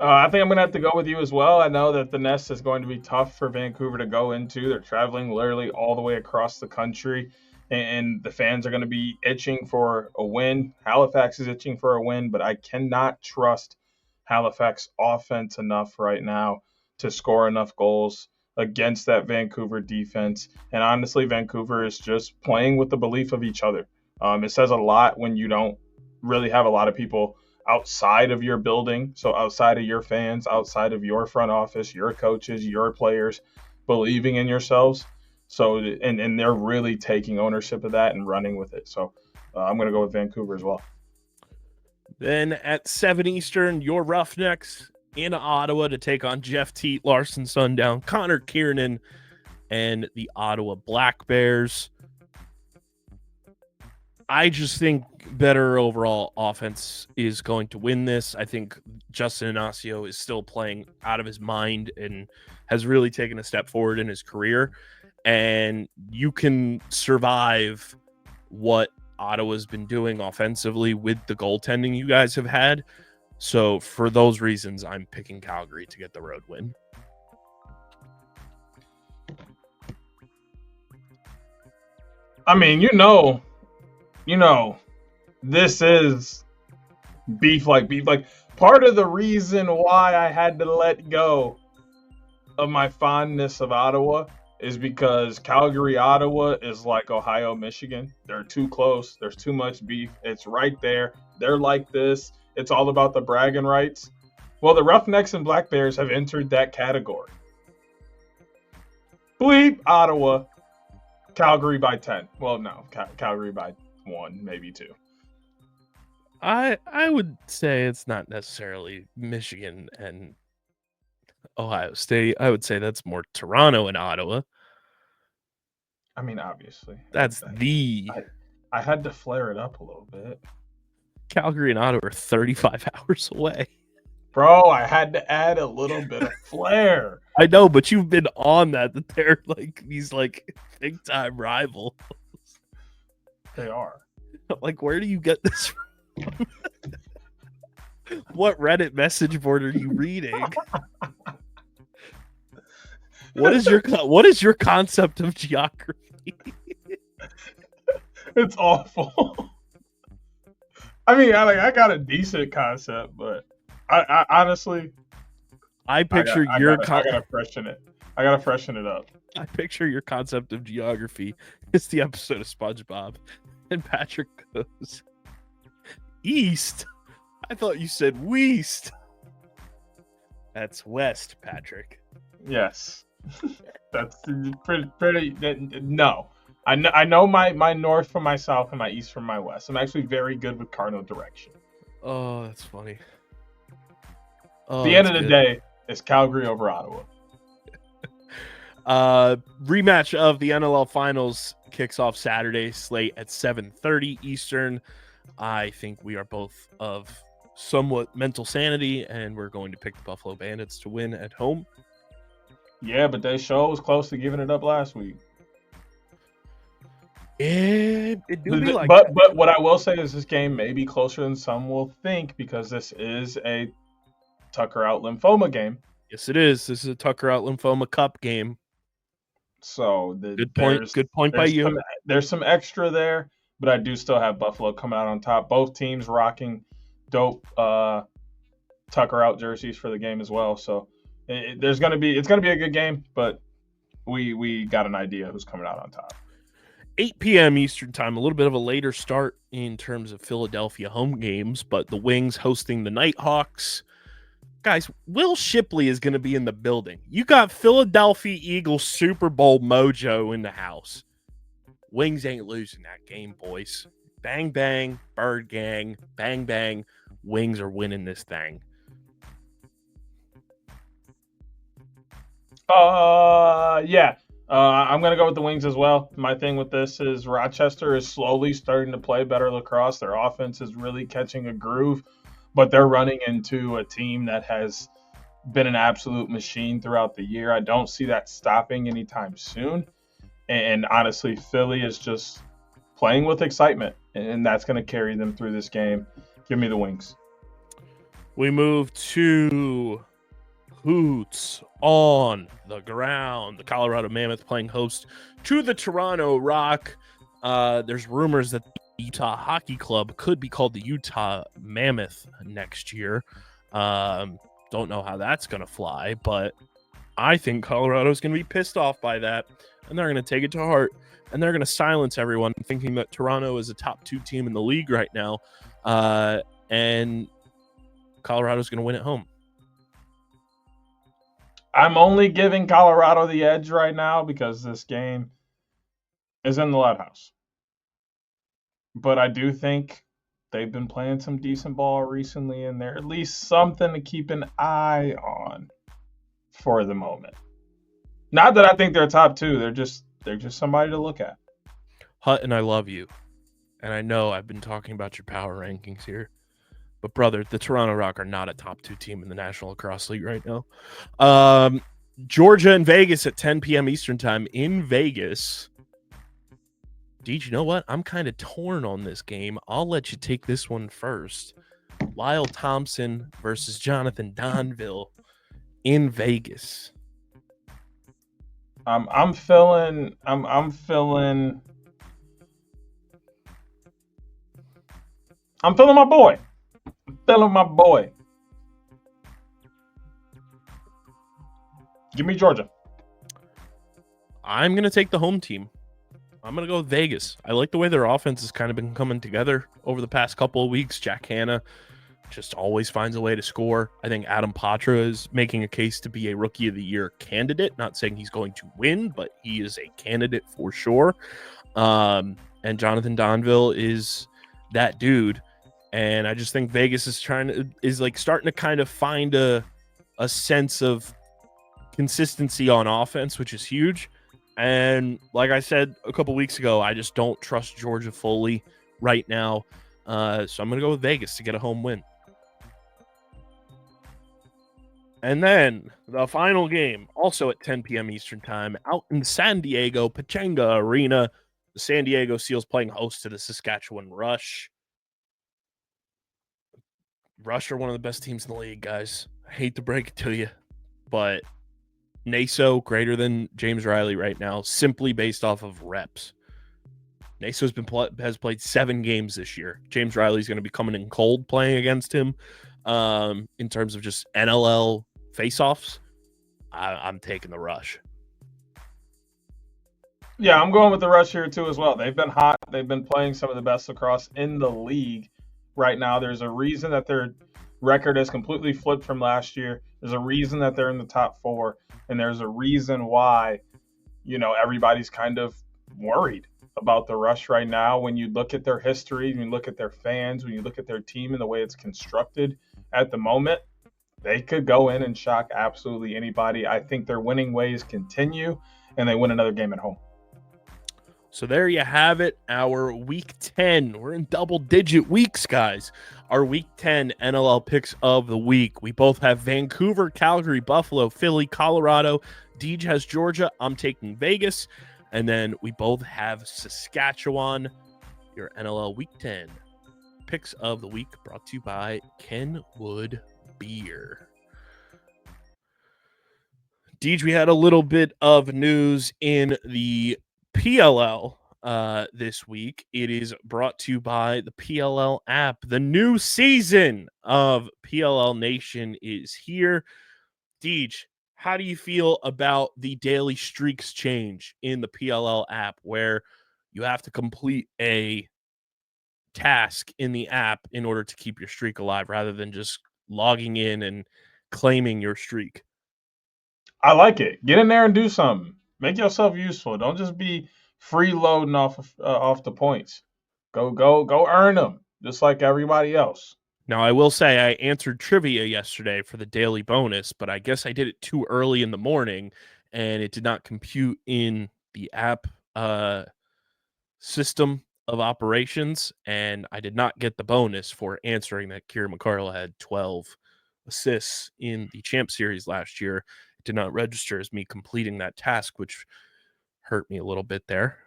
I think I'm going to have to go with you as well. I know that the Nest is going to be tough for Vancouver to go into. They're traveling literally all the way across the country, and the fans are going to be itching for a win. Halifax is itching for a win, but I cannot trust Halifax offense enough right now to score enough goals against that Vancouver defense. And honestly, Vancouver is just playing with the belief of each other. It says a lot when you don't really have a lot of people outside of your building, so outside of your fans, outside of your front office, your coaches, your players, believing in yourselves. So, and they're really taking ownership of that and running with it. So I'm going to go with Vancouver as well. Then at 7 Eastern, your Roughnecks in Ottawa to take on Jeff Teat, Larson Sundown, Connor Kiernan, and the Ottawa Black Bears. I just think better overall offense is going to win this. I think Justin Inacio is still playing out of his mind and has really taken a step forward in his career. And you can survive what Ottawa's been doing offensively with the goaltending you guys have had. So for those reasons, I'm picking Calgary to get the road win. I mean, this is beef like beef. Like, part of the reason why I had to let go of my fondness of Ottawa is because Calgary, Ottawa is like Ohio, Michigan. They're too close. There's too much beef. It's right there. They're like this. It's all about the bragging rights. Well, the Roughnecks and Black Bears have entered that category. Bleep, Ottawa, Calgary by 10. Well, no, Calgary by 1, maybe 2. I would say it's not necessarily Michigan and Ohio State. I would say that's more Toronto and Ottawa. I mean, obviously. That's I had to flare it up a little bit. Calgary and Ottawa are 35 hours away. Bro, I had to add a little bit of flair. I know, but you've been on that they're like these like big time rivals. They are. Like, where do you get this from? What Reddit message board are you reading? What is your concept of geography? It's awful. I mean, I got a decent concept, but I honestly, I gotta freshen it. I gotta freshen it up. I picture your concept of geography. It's the episode of SpongeBob, and Patrick goes, "East? I thought you said west." That's west, Patrick. Yes, that's pretty. No, I know my north from my south and my east from my west. I'm actually very good with cardinal direction. Oh, that's funny. The end of the day is Calgary over Ottawa. Rematch of the NLL Finals kicks off Saturday, slate at 7:30 Eastern. I think we are both of somewhat mental sanity, and we're going to pick the Buffalo Bandits to win at home. Yeah, but they show was close to giving it up last week. It do be like but what I will say is this game may be closer than some will think because this is a Tucker Out Lymphoma game. Yes, it is. This is a Tucker Out Lymphoma Cup game. So good point by you. There's some extra there, but I do still have Buffalo coming out on top. Both teams rocking dope Tucker Out jerseys for the game as well. So it's gonna be a good game, but we got an idea who's coming out on top. 8 p.m. Eastern time, a little bit of a later start in terms of Philadelphia home games, but the Wings hosting the Nighthawks. Guys, Will Shipley is going to be in the building. You got Philadelphia Eagles Super Bowl mojo in the house. Wings ain't losing that game, boys. Bang, bang, Bird Gang, bang, bang. Wings are winning this thing. Yeah. I'm going to go with the Wings as well. My thing with this is Rochester is slowly starting to play better lacrosse. Their offense is really catching a groove, but they're running into a team that has been an absolute machine throughout the year. I don't see that stopping anytime soon. And honestly, Philly is just playing with excitement, and that's going to carry them through this game. Give me the Wings. We move to Hoots on the ground. The Colorado Mammoth playing host to the Toronto Rock. There's rumors that the Utah Hockey Club could be called the Utah Mammoth next year. Don't know how that's going to fly, but I think Colorado's going to be pissed off by that, and they're going to take it to heart, and they're going to silence everyone thinking that Toronto is a top 2 team in the league right now, and Colorado's going to win at home. I'm only giving Colorado the edge right now because this game is in the Loud House. But I do think they've been playing some decent ball recently, and they're at least something to keep an eye on for the moment. Not that I think they're top 2. They're just somebody to look at. Hutton, I love you. And I know I've been talking about your power rankings here. But, brother, the Toronto Rock are not a top 2 team in the National Lacrosse League right now. Georgia and Vegas at 10 p.m. Eastern time in Vegas. Deej, you know what? I'm kind of torn on this game. I'll let you take this one first. Lyle Thompson versus Jonathan Donville in Vegas. I'm feeling my boy. Feeling my boy. Give me Georgia. I'm going to take the home team. I'm going to go with Vegas. I like the way their offense has kind of been coming together over the past couple of weeks. Jack Hanna just always finds a way to score. I think Adam Patra is making a case to be a Rookie of the Year candidate. Not saying he's going to win, but he is a candidate for sure. And Jonathan Donville is that dude. And I just think Vegas is starting to kind of find a sense of consistency on offense, which is huge. And like I said a couple weeks ago, I just don't trust Georgia fully right now. So I'm going to go with Vegas to get a home win. And then the final game, also at 10 p.m. Eastern time, out in San Diego, Pechanga Arena. The San Diego Seals playing host to the Saskatchewan Rush. Rush are one of the best teams in the league, guys. I hate to break it to you, but Naso greater than James Riley right now, simply based off of reps. Naso has played 7 games this year. James Riley's going to be coming in cold playing against him. In terms of just NLL faceoffs, I'm taking the Rush. Yeah, I'm going with the Rush here too as well. They've been hot. They've been playing some of the best lacrosse in the league right now. There's a reason that their record has completely flipped from last year. There's a reason that they're in the top 4, and there's a reason why, everybody's kind of worried about the Rush right now. When you look at their history, when you look at their fans, when you look at their team and the way it's constructed at the moment, they could go in and shock absolutely anybody. I think their winning ways continue, and they win another game at home. So there you have it, our Week 10. We're in double-digit weeks, guys. Our Week 10 NLL picks of the week. We both have Vancouver, Calgary, Buffalo, Philly, Colorado. Deej has Georgia. I'm taking Vegas. And then we both have Saskatchewan. Your NLL Week 10 picks of the week brought to you by Kenwood Beer. Deej, we had a little bit of news in the PLL this week. It is brought to you by the PLL app. The new season of PLL Nation is here. Deej, how do you feel about the daily streaks change in the PLL app where you have to complete a task in the app in order to keep your streak alive rather than just logging in and claiming your streak? I like it. Get in there and do something. Make yourself useful. Don't just be freeloading off the points. Go earn them, just like everybody else. Now, I will say I answered trivia yesterday for the daily bonus, but I guess I did it too early in the morning, and it did not compute in the app system of operations, and I did not get the bonus for answering that Kieran McCardle had 12 assists in the Champ Series last year. It did not register as me completing that task, which hurt me a little bit there.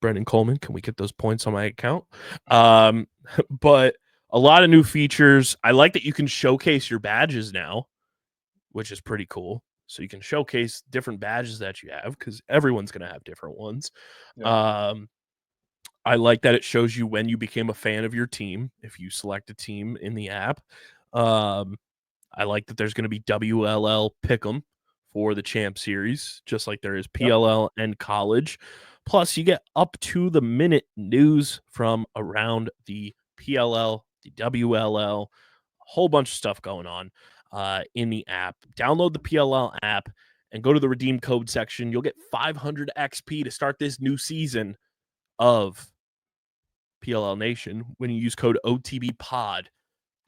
Brendan Coleman, can we get those points on my account? But a lot of new features. I like that you can showcase your badges now, which is pretty cool. So you can showcase different badges that you have because everyone's going to have different ones. Yeah. I like that it shows you when you became a fan of your team if you select a team in the app. I like that there's going to be WLL Pick'em for the Champ Series, just like there is PLL and college. Plus, you get up to the minute news from around the PLL, the WLL, a whole bunch of stuff going on in the app. Download the PLL app and go to the redeem code section. You'll get 500 XP to start this new season of PLL Nation when you use code OTBPOD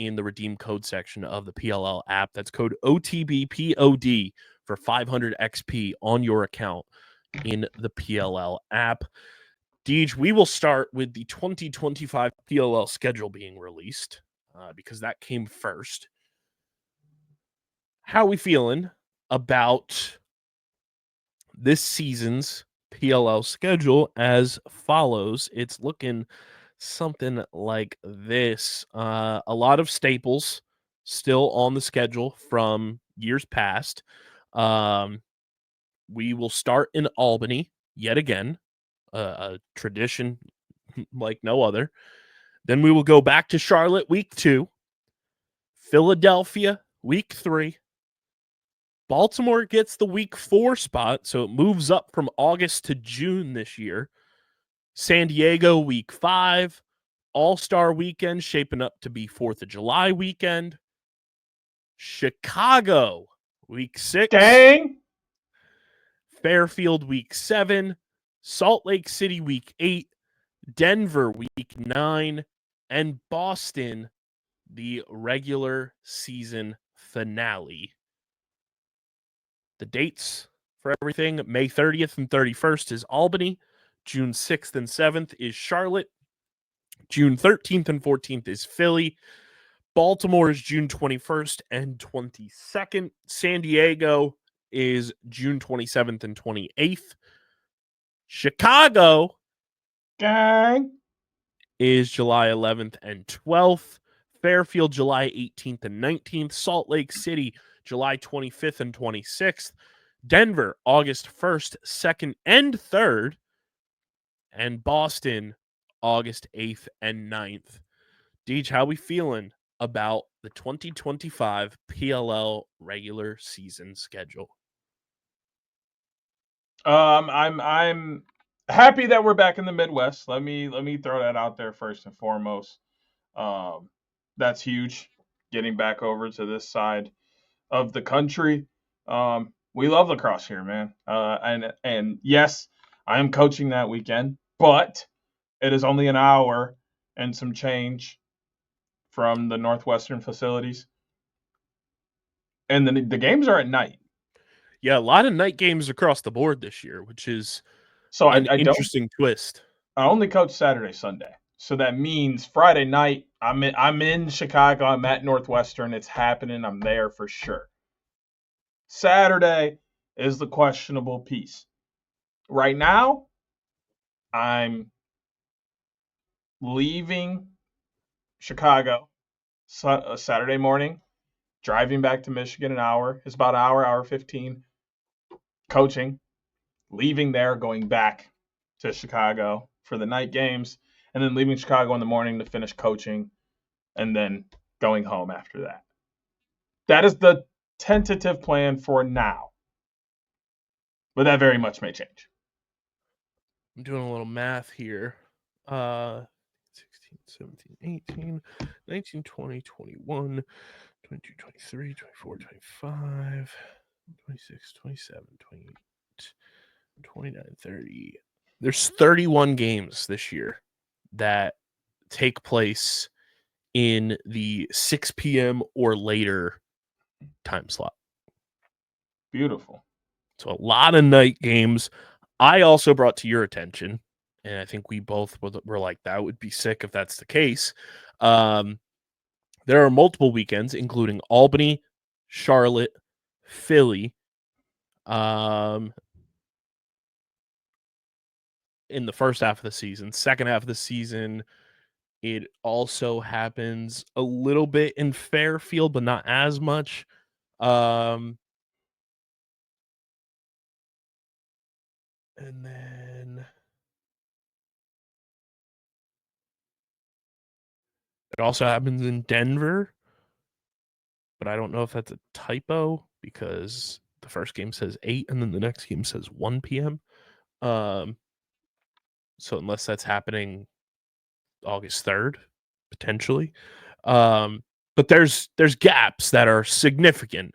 in the redeem code section of the PLL app. That's code OTBPOD for 500 XP on your account in the PLL app. Deej, we will start with the 2025 PLL schedule being released because that came first. How are we feeling about this season's PLL schedule as follows? It's looking something like this. A lot of staples still on the schedule from years past. We will start in Albany yet again, a tradition like no other. Then we will go back to Charlotte week 2, Philadelphia week 3, Baltimore gets the week 4 spot, so it moves up from August to June this year. San Diego, week 5. All-Star weekend shaping up to be 4th of July weekend. Chicago, week 6. Gang. Fairfield, week 7. Salt Lake City, week 8. Denver, week 9. And Boston, the regular season finale. The dates for everything: May 30th and 31st is Albany. June 6th and 7th is Charlotte. June 13th and 14th is Philly. Baltimore is June 21st and 22nd. San Diego is June 27th and 28th. Chicago Gang. is July 11th and 12th. Fairfield, July 18th and 19th. Salt Lake City, July 25th and 26th. Denver, August 1st, 2nd, and 3rd. And Boston, August 8th and 9th. Deej, how we feeling about the 2025 PLL regular season schedule? I'm happy that we're back in the Midwest. Let me throw that out there first and foremost. That's huge. Getting back over to this side of the country. We love lacrosse here, man. And yes, I am coaching that weekend, but it is only an hour and some change from the Northwestern facilities. And the games are at night. Yeah, a lot of night games across the board this year, which is So an I don't interesting twist. I only coach Saturday, Sunday. So that means Friday night I'm in Chicago, I'm at Northwestern, it's happening, I'm there for sure. Saturday is the questionable piece. Right now, I'm leaving Chicago Saturday morning, driving back to Michigan an hour. It's about an hour 15, coaching, leaving there, going back to Chicago for the night games, and then leaving Chicago in the morning to finish coaching, and then going home after that. That is the tentative plan for now. But that very much may change. I'm doing a little math here. 16, 17, 18, 19, 20, 21, 22, 23, 24, 25, 26, 27, 28, 29, 30. There's 31 games this year that take place in the 6 p.m. or later time slot. Beautiful. So a lot of night games. I also brought to your attention, and I think we both were like, that would be sick if that's the case. There are multiple weekends, including Albany, Charlotte, Philly, in the first half of the season. Second half of the season, it also happens a little bit in Fairfield, but not as much. And then it also happens in Denver, but I don't know if that's a typo because the first game says 8 and then the next game says 1 p.m. So unless that's happening August 3rd, potentially. But there's gaps that are significant.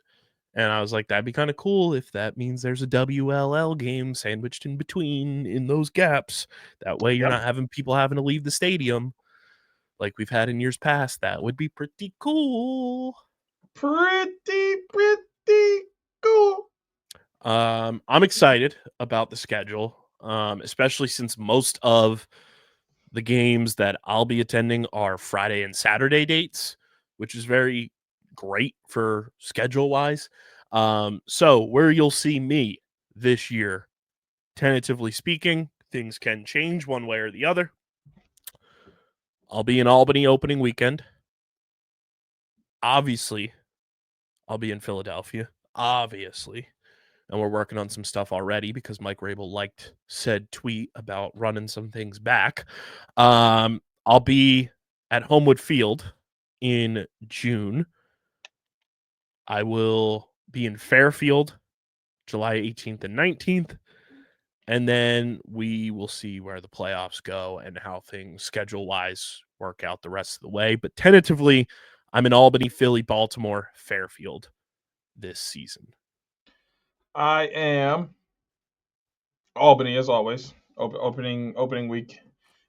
And I was like, that'd be kind of cool if that means there's a WLL game sandwiched in between in those gaps. That way you're not having people having to leave the stadium like we've had in years past. That would be pretty cool. Pretty cool. I'm excited about the schedule, especially since most of the games that I'll be attending are Friday and Saturday dates, which is very great for schedule-wise. So where you'll see me this year, tentatively speaking, things can change one way or the other. I'll be in Albany opening weekend. Obviously, I'll be in Philadelphia. Obviously. And we're working on some stuff already because Mike Rabel liked said tweet about running some things back. I'll be at Homewood Field in June. I will be in Fairfield, July 18th and 19th. And then we will see where the playoffs go and how things schedule-wise work out the rest of the way. But tentatively, I'm in Albany, Philly, Baltimore, Fairfield this season. I am Albany, as always. Opening week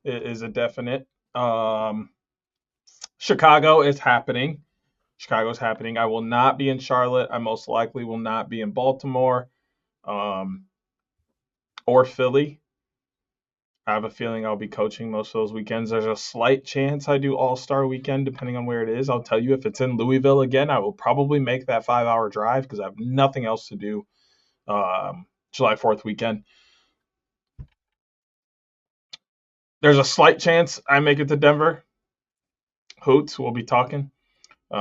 is a definite. Chicago is happening. Chicago's happening. I will not be in Charlotte. I most likely will not be in Baltimore or Philly. I have a feeling I'll be coaching most of those weekends. There's a slight chance I do All-Star Weekend, depending on where it is. I'll tell you, if it's in Louisville again, I will probably make that 5-hour drive because I have nothing else to do July 4th weekend. There's a slight chance I make it to Denver. Hoots, we'll be talking. We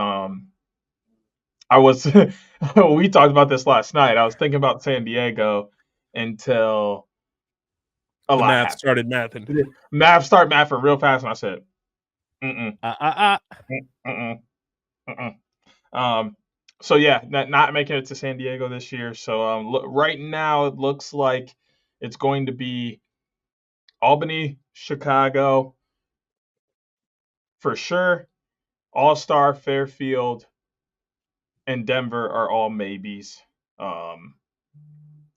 talked about this last night. I was thinking about San Diego until a The lot math happened. started mathing. Start mathing real fast, and I said, So yeah, not making it to San Diego this year. So right now it looks like it's going to be Albany, Chicago, for sure. All-Star, Fairfield, and Denver are all maybes. And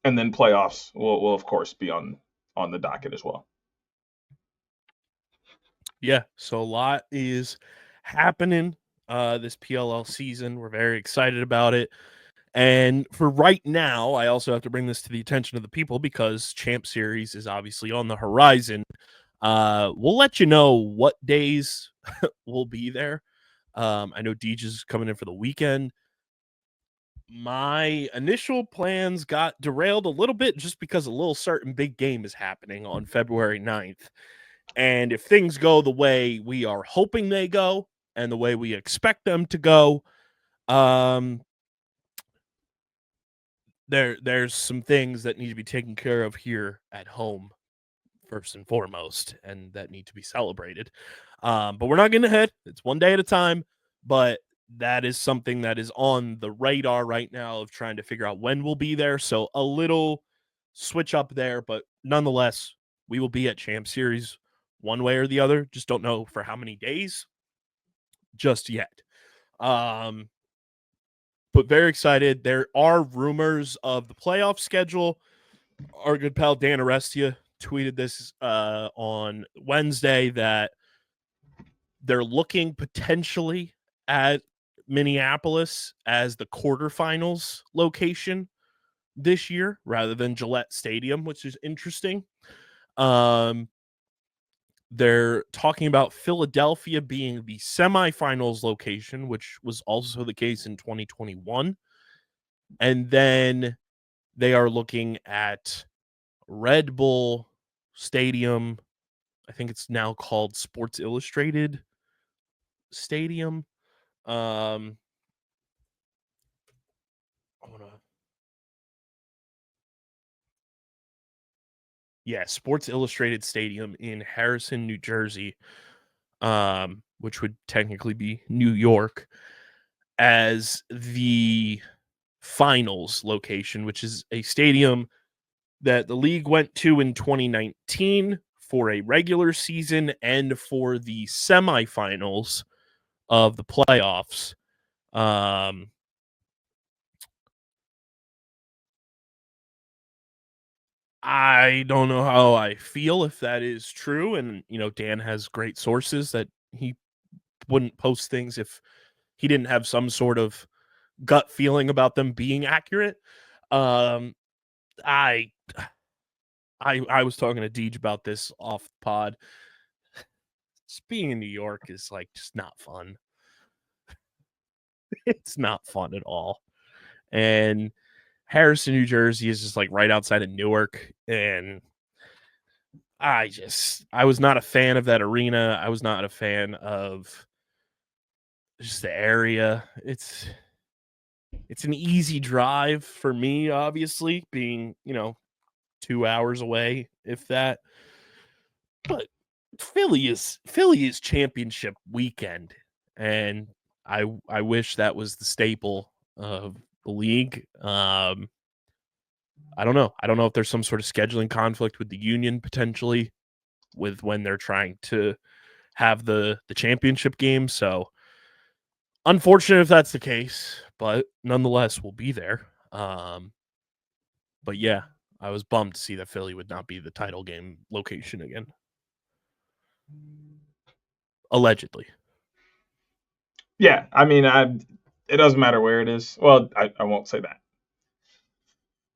then playoffs will of course be on the docket as well. Yeah, so a lot is happening this PLL season. We're very excited about it. And for right now, I also have to bring this to the attention of the people because Champ Series is obviously on the horizon. We'll let you know what days we'll be there. I know Deej is coming in for the weekend. My initial plans got derailed a little bit just because a little certain big game is happening on February 9th. And if things go the way we are hoping they go and the way we expect them to go, there's some things that need to be taken care of here at home first and foremost, and that need to be celebrated. But we're not getting ahead. It's one day at a time, but that is something that is on the radar right now of trying to figure out when we'll be there. So a little switch up there, but nonetheless, we will be at Champ Series one way or the other. Just don't know for how many days just yet. But very excited. There are rumors of the playoff schedule. Our good pal Dan Arestia tweeted this on Wednesday that they're looking potentially at Minneapolis as the quarterfinals location this year rather than Gillette Stadium, which is interesting. They're talking about Philadelphia being the semifinals location, which was also the case in 2021. And then they are looking at Red Bull Stadium. I think it's now called Sports Illustrated Stadium. Sports Illustrated Stadium in Harrison, New Jersey, which would technically be New York, as the finals location, which is a stadium that the league went to in 2019 for a regular season and for the semifinals of the playoffs. I don't know how I feel if that is true. And, Dan has great sources that he wouldn't post things if he didn't have some sort of gut feeling about them being accurate. I was talking to Deej about this off the pod. Just being in New York is just not fun. It's not fun at all. And Harrison, New Jersey is just right outside of Newark. And I was not a fan of that arena. I was not a fan of just the area. It's an easy drive for me, obviously, being, 2 hours away, if that. But Philly is championship weekend, and I wish that was the staple of the league. I don't know. I don't know if there's some sort of scheduling conflict with the union potentially with when they're trying to have the championship game. So unfortunate if that's the case, but nonetheless, we'll be there. But yeah, I was bummed to see that Philly would not be the title game location again. Allegedly. Yeah, I mean, it doesn't matter where it is. Well, I won't say that.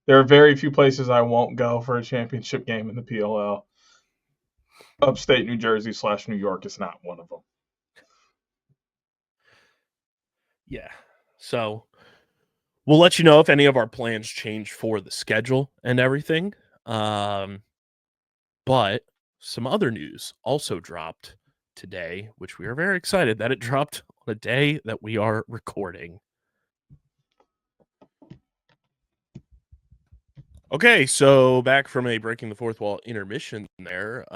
There are very few places I won't go for a championship game in the PLL. Upstate New Jersey / New York is not one of them. Yeah. So we'll let you know if any of our plans change for the schedule and everything. But some other news also dropped today, which we are very excited that it dropped on a day that we are recording. Okay, so back from a breaking the fourth wall intermission there,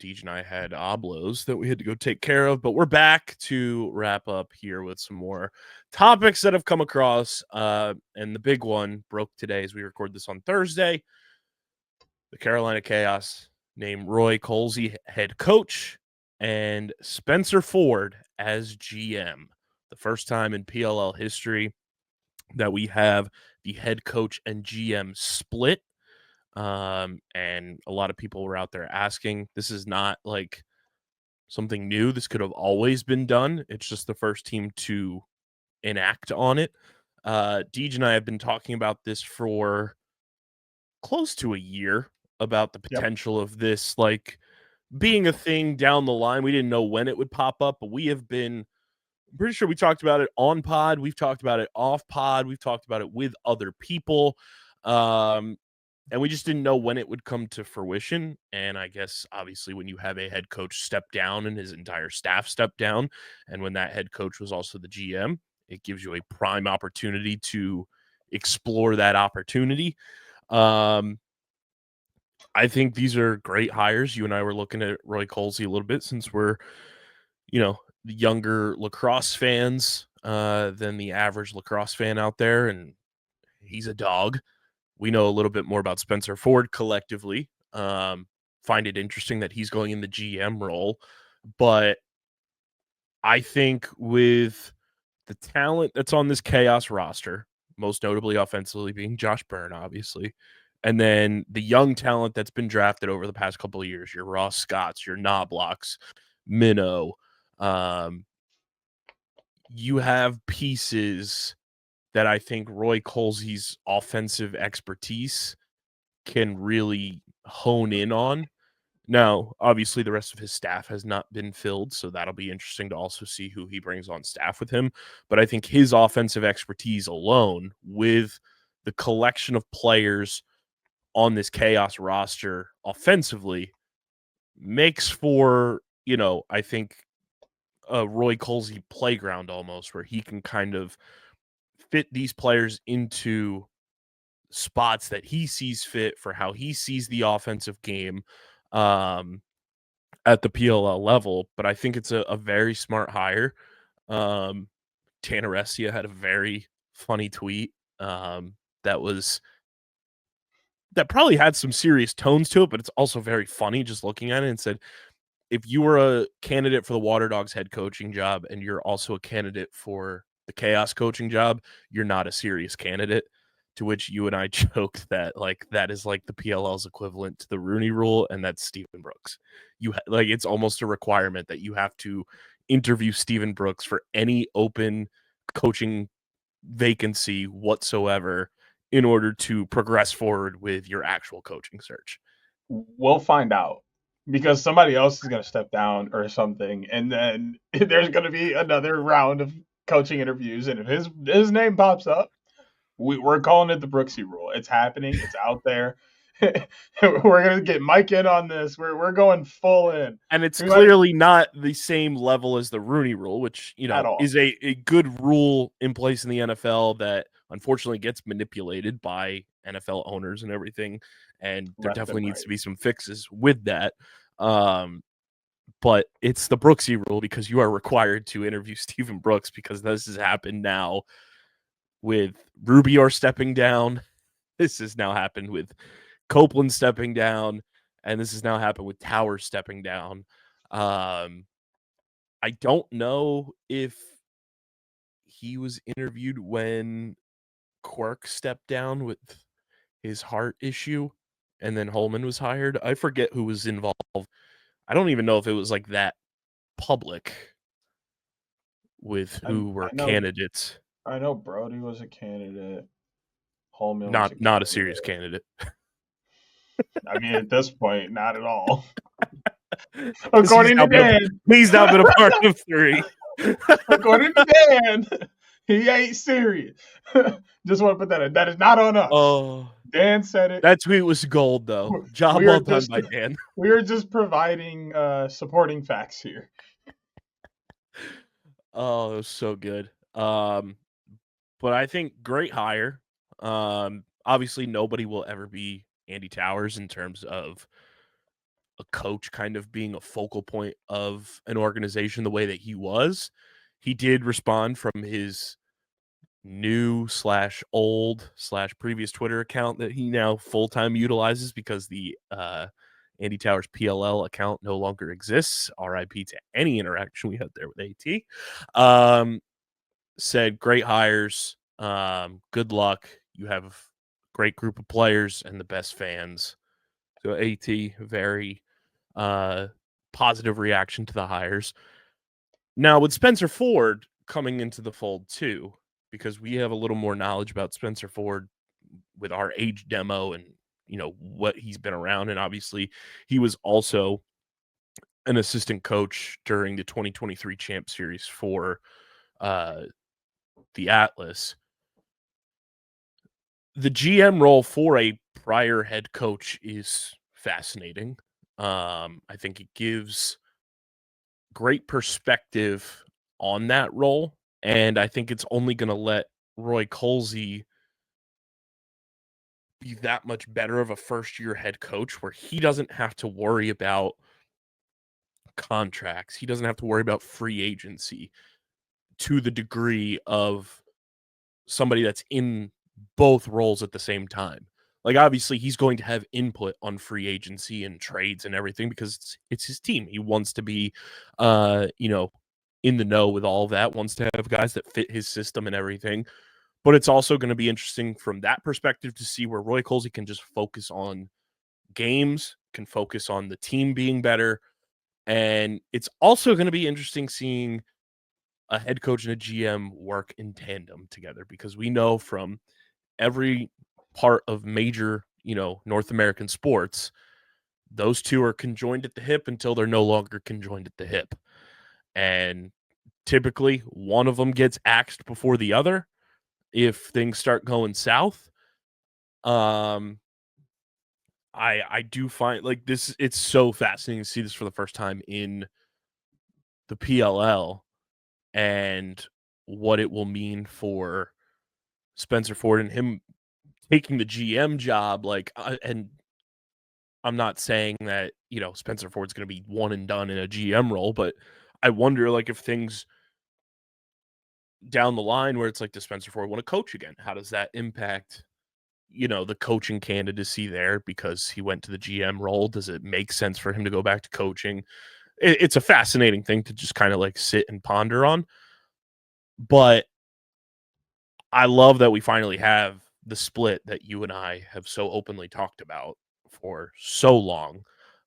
Deej and I had oblos that we had to go take care of, but we're back to wrap up here with some more topics that have come across. And the big one broke today as we record this on Thursday. The Carolina Chaos named Roy Colsey head coach and Spencer Ford as GM. The first time in PLL history that we have the head coach and GM split. And a lot of people were out there asking. This is not like something new. This could have always been done. It's just the first team to enact on it. Deej and I have been talking about this for close to a year about the potential of this like being a thing down the line. We didn't know when it would pop up, but we have been pretty sure we talked about it on pod. We've talked about it off pod. We've talked about it with other people. And we just didn't know when it would come to fruition. And I guess obviously when you have a head coach step down and his entire staff step down, and when that head coach was also the GM, it gives you a prime opportunity to explore that opportunity. I think these are great hires. You and I were looking at Roy Colsey a little bit since we're, the younger lacrosse fans than the average lacrosse fan out there. And he's a dog. We know a little bit more about Spencer Ford collectively. Find it interesting that he's going in the GM role. But I think with the talent that's on this Chaos roster, most notably offensively being Josh Byrne, obviously, and then the young talent that's been drafted over the past couple of years, your Ross Scotts, your Knoblocks, Minnow, you have pieces that I think Roy Colsey's offensive expertise can really hone in on. Now, obviously, the rest of his staff has not been filled, so that'll be interesting to also see who he brings on staff with him. But I think his offensive expertise alone, with the collection of players on this Chaos roster offensively, makes for, I think a Roy Colsey playground almost, where he can kind of fit these players into spots that he sees fit for how he sees the offensive game at the PLL level. But I think it's a very smart hire. Tanner Estia had a very funny tweet that probably had some serious tones to it, but it's also very funny just looking at it, and said, if you were a candidate for the Water Dogs head coaching job and you're also a candidate for the Chaos coaching job, you're not a serious candidate. To which you and I joked that that is like the PLL's equivalent to the Rooney Rule, and that's Stephen Brooks. It's almost a requirement that you have to interview Stephen Brooks for any open coaching vacancy whatsoever in order to progress forward with your actual coaching search. We'll find out, because somebody else is going to step down or something, and then there's going to be another round of coaching interviews. And if his name pops up, we're calling it the Brooksy Rule. It's happening. It's out there. We're going to get Mike in on this. We're going full in. And it's clearly not the same level as the Rooney Rule, which, is a good rule in place in the NFL that unfortunately gets manipulated by NFL owners and everything. And there definitely needs to be some fixes with that. But it's the Brooksy Rule because you are required to interview Stephen Brooks, because this has happened now with Rubior stepping down. This has now happened with Copeland stepping down, and this has now happened with Towers stepping down. I don't know if he was interviewed when Quirk stepped down with his heart issue, and then Holman was hired. I forget who was involved. I don't even know if it was like that public with who were candidates. I know Brody was a candidate. Holman was Not a serious candidate. I mean, at this point, not at all. According to Dan. He's not been a part of 3. According to Dan, he ain't serious. Just want to put that in. That is not on us. Oh, Dan said it. That tweet was gold, though. Job well done by Dan. We are just providing supporting facts here. Oh, it was so good. But I think great hire. Obviously, nobody will ever be Andy Towers in terms of a coach kind of being a focal point of an organization the way that he was. He did respond from his new /old /previous Twitter account that he now full-time utilizes because the Andy Towers PLL account no longer exists. RIP to any interaction we had there with AT. Said great hires. Good luck. You have a great group of players and the best fans. So AT, very positive reaction to the hires. Now with Spencer Ford coming into the fold too, because we have a little more knowledge about Spencer Ford with our age demo and what he's been around, and obviously he was also an assistant coach during the 2023 Champ Series for the Atlas. The GM role for a prior head coach is fascinating. I think it gives great perspective on that role, and I think it's only going to let Roy Colsey be that much better of a first-year head coach where he doesn't have to worry about contracts. He doesn't have to worry about free agency to the degree of somebody that's in both roles at the same time. Like, obviously, he's going to have input on free agency and trades and everything because it's his team. He wants to be, in the know with all of that, wants to have guys that fit his system and everything. But it's also going to be interesting from that perspective to see where Roy Colsey can just focus on games, can focus on the team being better. And it's also going to be interesting seeing a head coach and a GM work in tandem together, because we know from every part of major, North American sports, those two are conjoined at the hip until they're no longer conjoined at the hip. And typically one of them gets axed before the other if things start going south. I do find it's so fascinating to see this for the first time in the PLL and what it will mean for Spencer Ford and him taking the GM job. And I'm not saying that, Spencer Ford's going to be one and done in a GM role, but I wonder if things down the line where it's does Spencer Ford want to coach again? How does that impact, the coaching candidacy there because he went to the GM role? Does it make sense for him to go back to coaching? It's a fascinating thing to just kind of sit and ponder on. But I love that we finally have the split that you and I have so openly talked about for so long.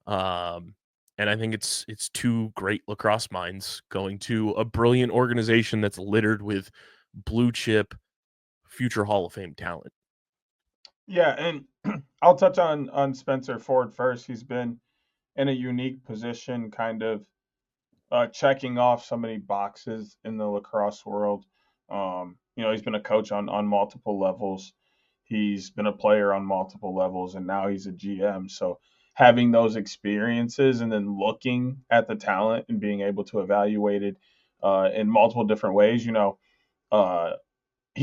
And I think it's two great lacrosse minds going to a brilliant organization that's littered with blue chip future Hall of Fame talent. Yeah, and I'll touch on Spencer Ford first. He's been in a unique position, kind of checking off so many boxes in the lacrosse world. He's been a coach on multiple levels. He's been a player on multiple levels, and now he's a GM. So having those experiences and then looking at the talent and being able to evaluate it in multiple different ways, he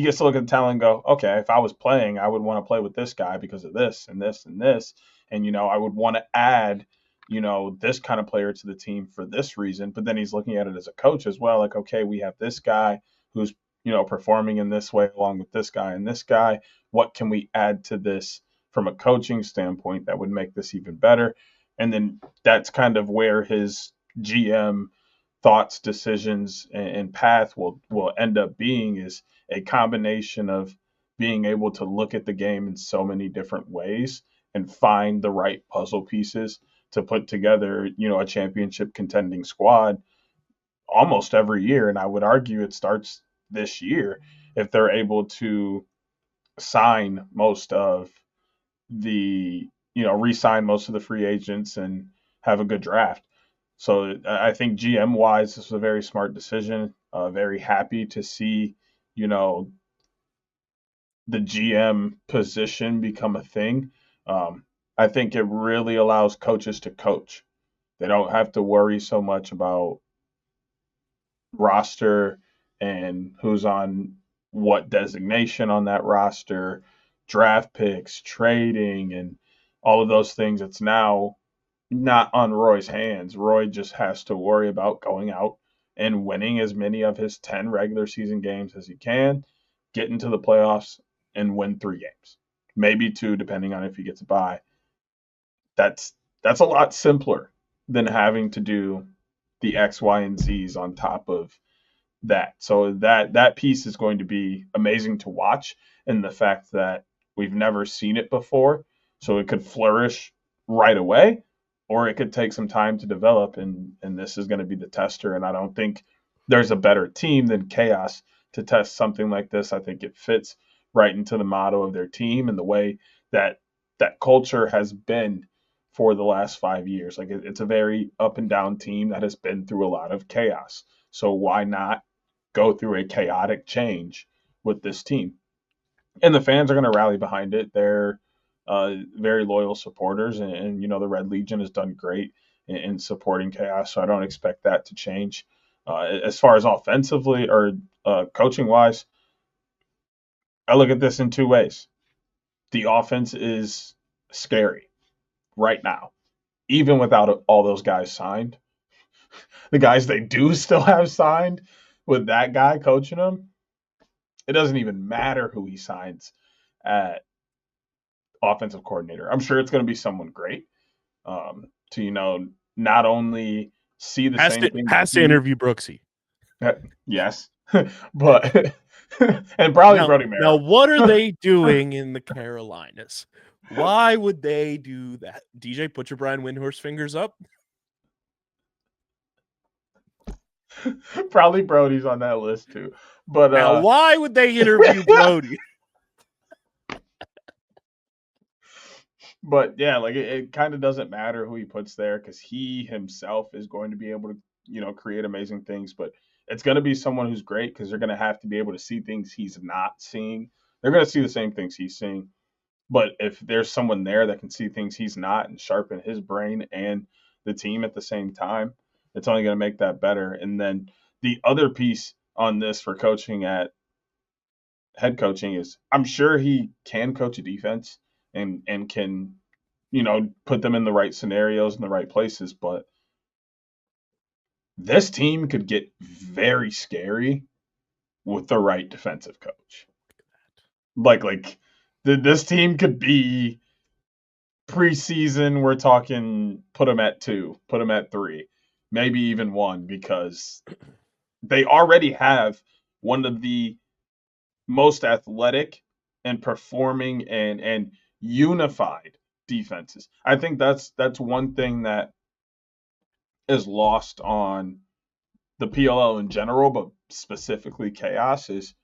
gets to look at the talent and go, okay, if I was playing, I would want to play with this guy because of this and this and this. And, I would want to add, this kind of player to the team for this reason. But then he's looking at it as a coach as well. Okay, we have this guy who's, performing in this way along with this guy and this guy. What can we add to this from a coaching standpoint that would make this even better? And then that's kind of where his GM thoughts, decisions, and path will end up being, is a combination of being able to look at the game in so many different ways and find the right puzzle pieces to put together, a championship contending squad almost every year. And I would argue it starts this year if they're able to sign most of the, re-sign most of the free agents and have a good draft. So I think GM wise, this was a very smart decision. Very happy to see, the GM position become a thing. I think it really allows coaches to coach. They don't have to worry so much about roster and who's on what designation on that roster, draft picks, trading, and all of those things. It's now not on Roy's hands. Roy just has to worry about going out and winning as many of his 10 regular season games as he can, get into the playoffs, and win 3 games, maybe 2, depending on if he gets a bye. That's a lot simpler than having to do the X, Y, and Z's on top of that. So that piece is going to be amazing to watch, and the fact that we've never seen it before, so it could flourish right away, or it could take some time to develop, and this is going to be the tester. And I don't think there's a better team than Chaos to test something like this. I think it fits right into the motto of their team and the way that culture has been for the last 5 years. Like, it's a very up and down team that has been through a lot of chaos. So why not go through a chaotic change with this team? And the fans are going to rally behind it. They're very loyal supporters, and the Red Legion has done great in supporting Chaos. So I don't expect that to change. As far as offensively or coaching wise, I look at this in 2 ways. The offense is scary right now, even without all those guys signed. The guys they do still have signed, with that guy coaching them, it doesn't even matter who he signs at offensive coordinator. I'm sure it's going to be someone great, to not only see the same thing. Has to interview Brooksy. Yes, but and probably Brody Merrill. Now, what are they doing in the Carolinas? Why would they do that? DJ, put your Brian Windhorst fingers up. Probably Brody's on that list too. But now, why would they interview Brody? But yeah, like it kind of doesn't matter who he puts there, because he himself is going to be able to, create amazing things. But it's going to be someone who's great, because they're going to have to be able to see things he's not seeing. They're going to see the same things he's seeing. But if there's someone there that can see things he's not and sharpen his brain and the team at the same time, it's only going to make that better. And then the other piece on this for coaching at head coaching is, I'm sure he can coach a defense and can, put them in the right scenarios in the right places. But this team could get very scary with the right defensive coach. Like this team could be preseason. We're talking put them at 2, put them at 3, maybe even 1, because they already have one of the most athletic and performing and unified defenses. I think that's one thing that is lost on the PLL in general, but specifically Chaos, is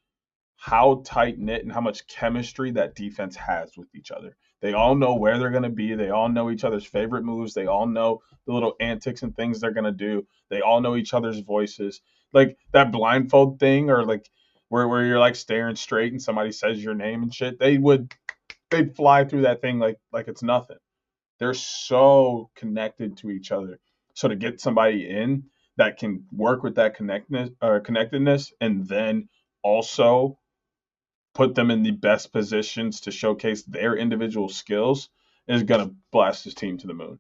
how tight knit and how much chemistry that defense has with each other. They all know where they're going to be. They all know each other's favorite moves. They all know the little antics and things they're going to do. They all know each other's voices. Like that blindfold thing, or like where you're like staring straight and somebody says your name and shit, they'd fly through that thing like it's nothing. They're so connected to each other. So to get somebody in that can work with that connectedness, and then also put them in the best positions to showcase their individual skills, is going to blast his team to the moon.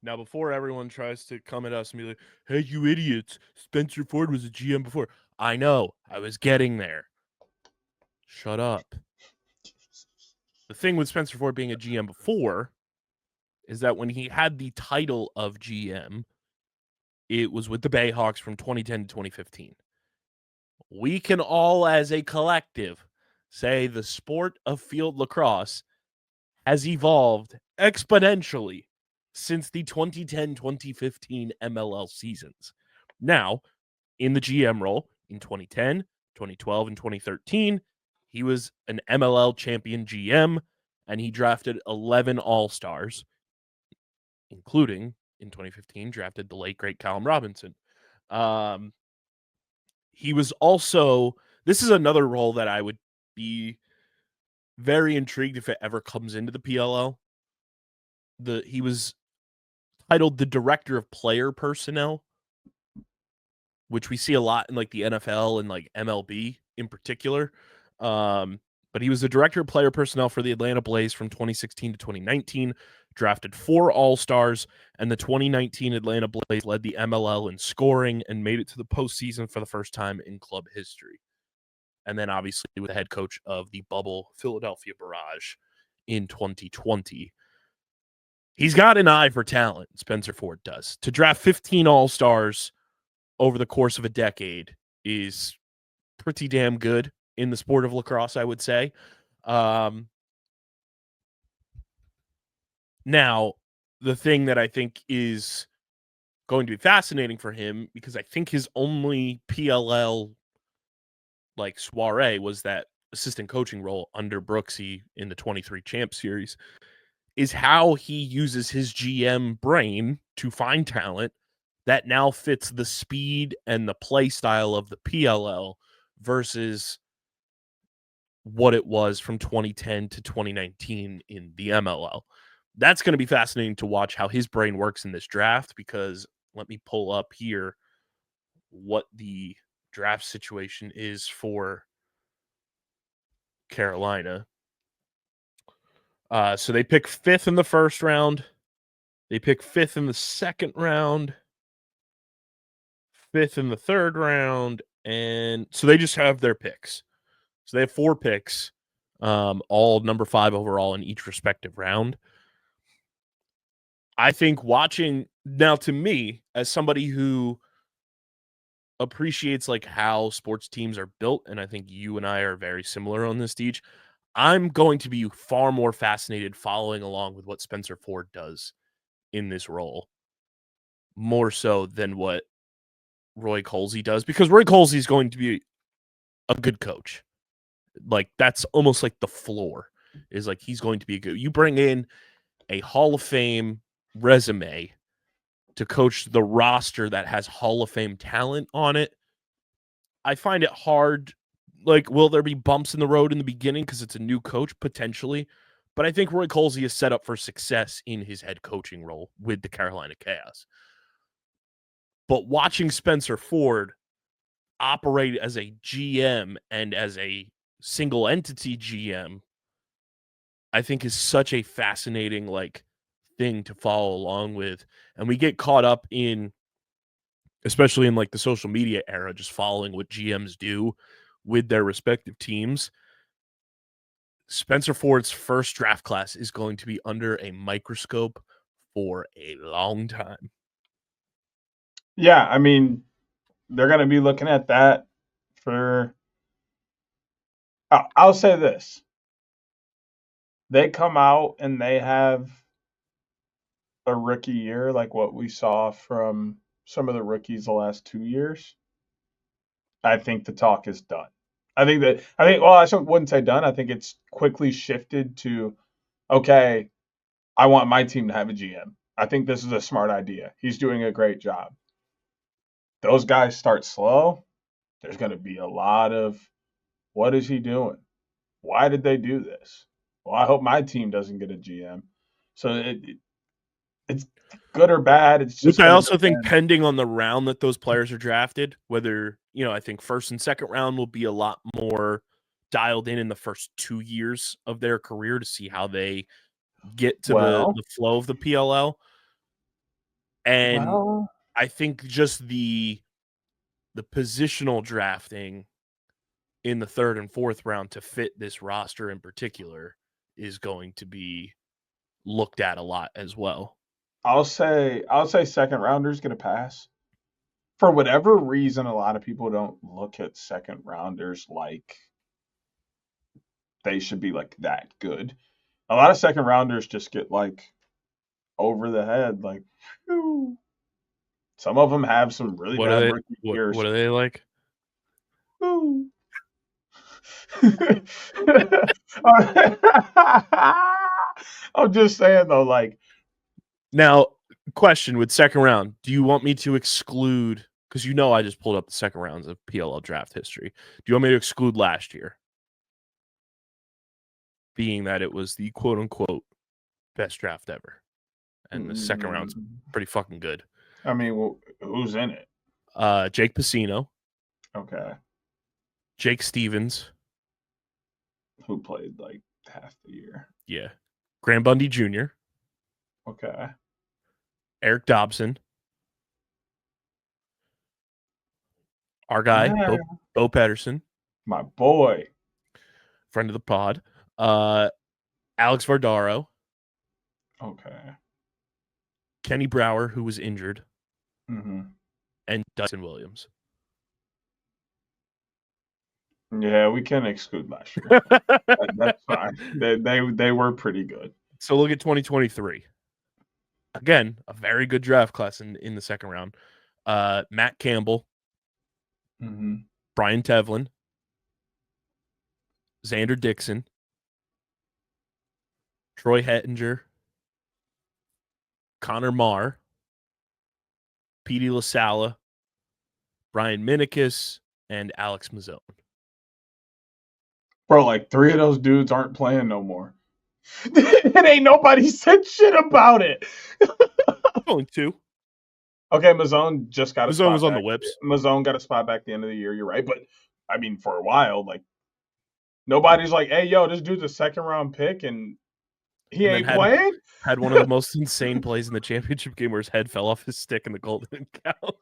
Now, before everyone tries to come at us and be like, hey, you idiots, Spencer Ford was a GM before. I know. I was getting there. Shut up. The thing with Spencer Ford being a GM before is that when he had the title of GM, it was with the Bayhawks from 2010 to 2015. We can all, as a collective, say the sport of field lacrosse has evolved exponentially since the 2010-2015 MLL seasons. Now, in the GM role in 2010, 2012, and 2013, he was an MLL champion GM, and he drafted 11 All-Stars, including, in 2015, drafted the late, great Callum Robinson. He was also, this is another role that I would be very intrigued if it ever comes into the PLL. He was titled the Director of Player Personnel, which we see a lot in like the NFL and like MLB in particular. But he was the Director of Player Personnel for the Atlanta Blaze from 2016 to 2019, drafted 4 All-Stars, and the 2019 Atlanta Blaze led the MLL in scoring and made it to the postseason for the first time in club history. And then obviously with the head coach of the bubble Philadelphia Barrage in 2020. He's got an eye for talent, Spencer Ford does. To draft 15 All-Stars over the course of a decade is pretty damn good in the sport of lacrosse, I would say. Now, the thing that I think is going to be fascinating for him, because I think his only PLL like soiree was that assistant coaching role under Brooksy in the 23 Champ Series, is how he uses his GM brain to find talent that now fits the speed and the play style of the PLL versus what it was from 2010 to 2019 in the MLL. That's going to be fascinating to watch how his brain works in this draft, because let me pull up here what the draft situation is for Carolina. So they pick 5th in the first round. They pick 5th in the second round, 5th in the third round, and so they just have their picks. So they have 4 picks, all number 5 overall in each respective round. I think watching now, to me, as somebody who appreciates like how sports teams are built, and I think you and I are very similar on this, Deej, I'm going to be far more fascinated following along with what Spencer Ford does in this role, more so than what Roy Colsey does, because Roy Colsey is going to be a good coach. Like, that's almost like the floor, is like he's going to be a good. You bring in a Hall of Fame resume to coach the roster that has Hall of Fame talent on it. I find it hard. Like, will there be bumps in the road in the beginning because it's a new coach? Potentially. But I think Roy Colsey is set up for success in his head coaching role with the Carolina Chaos. But watching Spencer Ford operate as a GM and as a single entity GM, I think is such a fascinating like thing to follow along with. And we get caught up in, especially in like the social media era, just following what GMs do with their respective teams. Spencer Ford's first draft class is going to be under a microscope for a long time. Yeah, I mean, they're going to be looking at that for. I'll say this. They come out and they have a rookie year like what we saw from some of the rookies the last 2 years. I think the talk is done. Well, I wouldn't say done. I think it's quickly shifted to, okay, I want my team to have a GM. I think this is a smart idea. He's doing a great job. Those guys start slow. There's going to be a lot of, what is he doing? Why did they do this? Well, I hope my team doesn't get a GM. So it's good or bad. It's just. Which I also think, pending on the round that those players are drafted, whether, I think first and second round will be a lot more dialed in the first 2 years of their career to see how they get to the flow of the PLL. And I think just the the positional drafting in the third and fourth round to fit this roster in particular is going to be looked at a lot as well. I'll say second rounders get a pass. For whatever reason, a lot of people don't look at second rounders like they should be like that good. A lot of second rounders just get like over the head, like whew. Some of them have some really bad rookie years. What are they like? Woo. I'm just saying though, like now, question with second round, do you want me to exclude, because I just pulled up the second rounds of PLL draft history. Do you want me to exclude last year? Being that it was the quote unquote best draft ever. And the second round's pretty fucking good. I mean, who's in it? Jake Pacino. Okay. Jake Stevens. Who played like half the year. Yeah. Graham Bundy Jr. Okay. Eric Dobson. Our guy, Bo Pedersen. My boy. Friend of the pod. Alex Vardaro. Okay. Kenny Brower, who was injured. Mm-hmm. And Dustin Williams. Yeah, we can exclude last year. That's fine. They were pretty good. So look at 2023. Again, a very good draft class in the second round. Matt Campbell. Mm-hmm. Brian Tevlin. Xander Dixon. Troy Hettinger. Connor Marr. Petey LaSala. Brian Minikis. And Alex Mazzone. Bro, like 3 of those dudes aren't playing no more. It ain't nobody said shit about it. Only 2. Okay, Mazzone just got a spot. Mazzone was on the whips. Mazzone got a spot back at the end of the year. You're right, but I mean, for a while, like nobody's like, "Hey, yo, this dude's a second round pick, and he ain't playing." Had one of the most insane plays in the championship game where his head fell off his stick and the goal didn't count.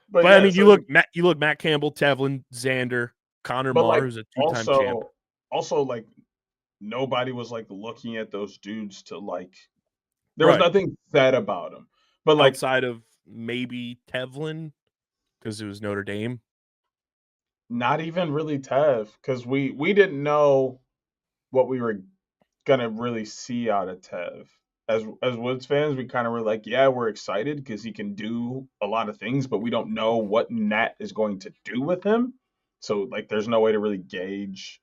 But yeah, I mean, you look Matt Campbell, Tevlin, Xander, Connor Marr, who's a 2-time champ. Also, like nobody was like looking at those dudes to like. There was nothing said about them, but like outside of maybe Tevlin, because it was Notre Dame. Not even really Tev, because we didn't know what we were gonna really see out of Tev. As Woods fans, we kind of were like, yeah, we're excited because he can do a lot of things, but we don't know what Nat is going to do with him. So like, there's no way to really gauge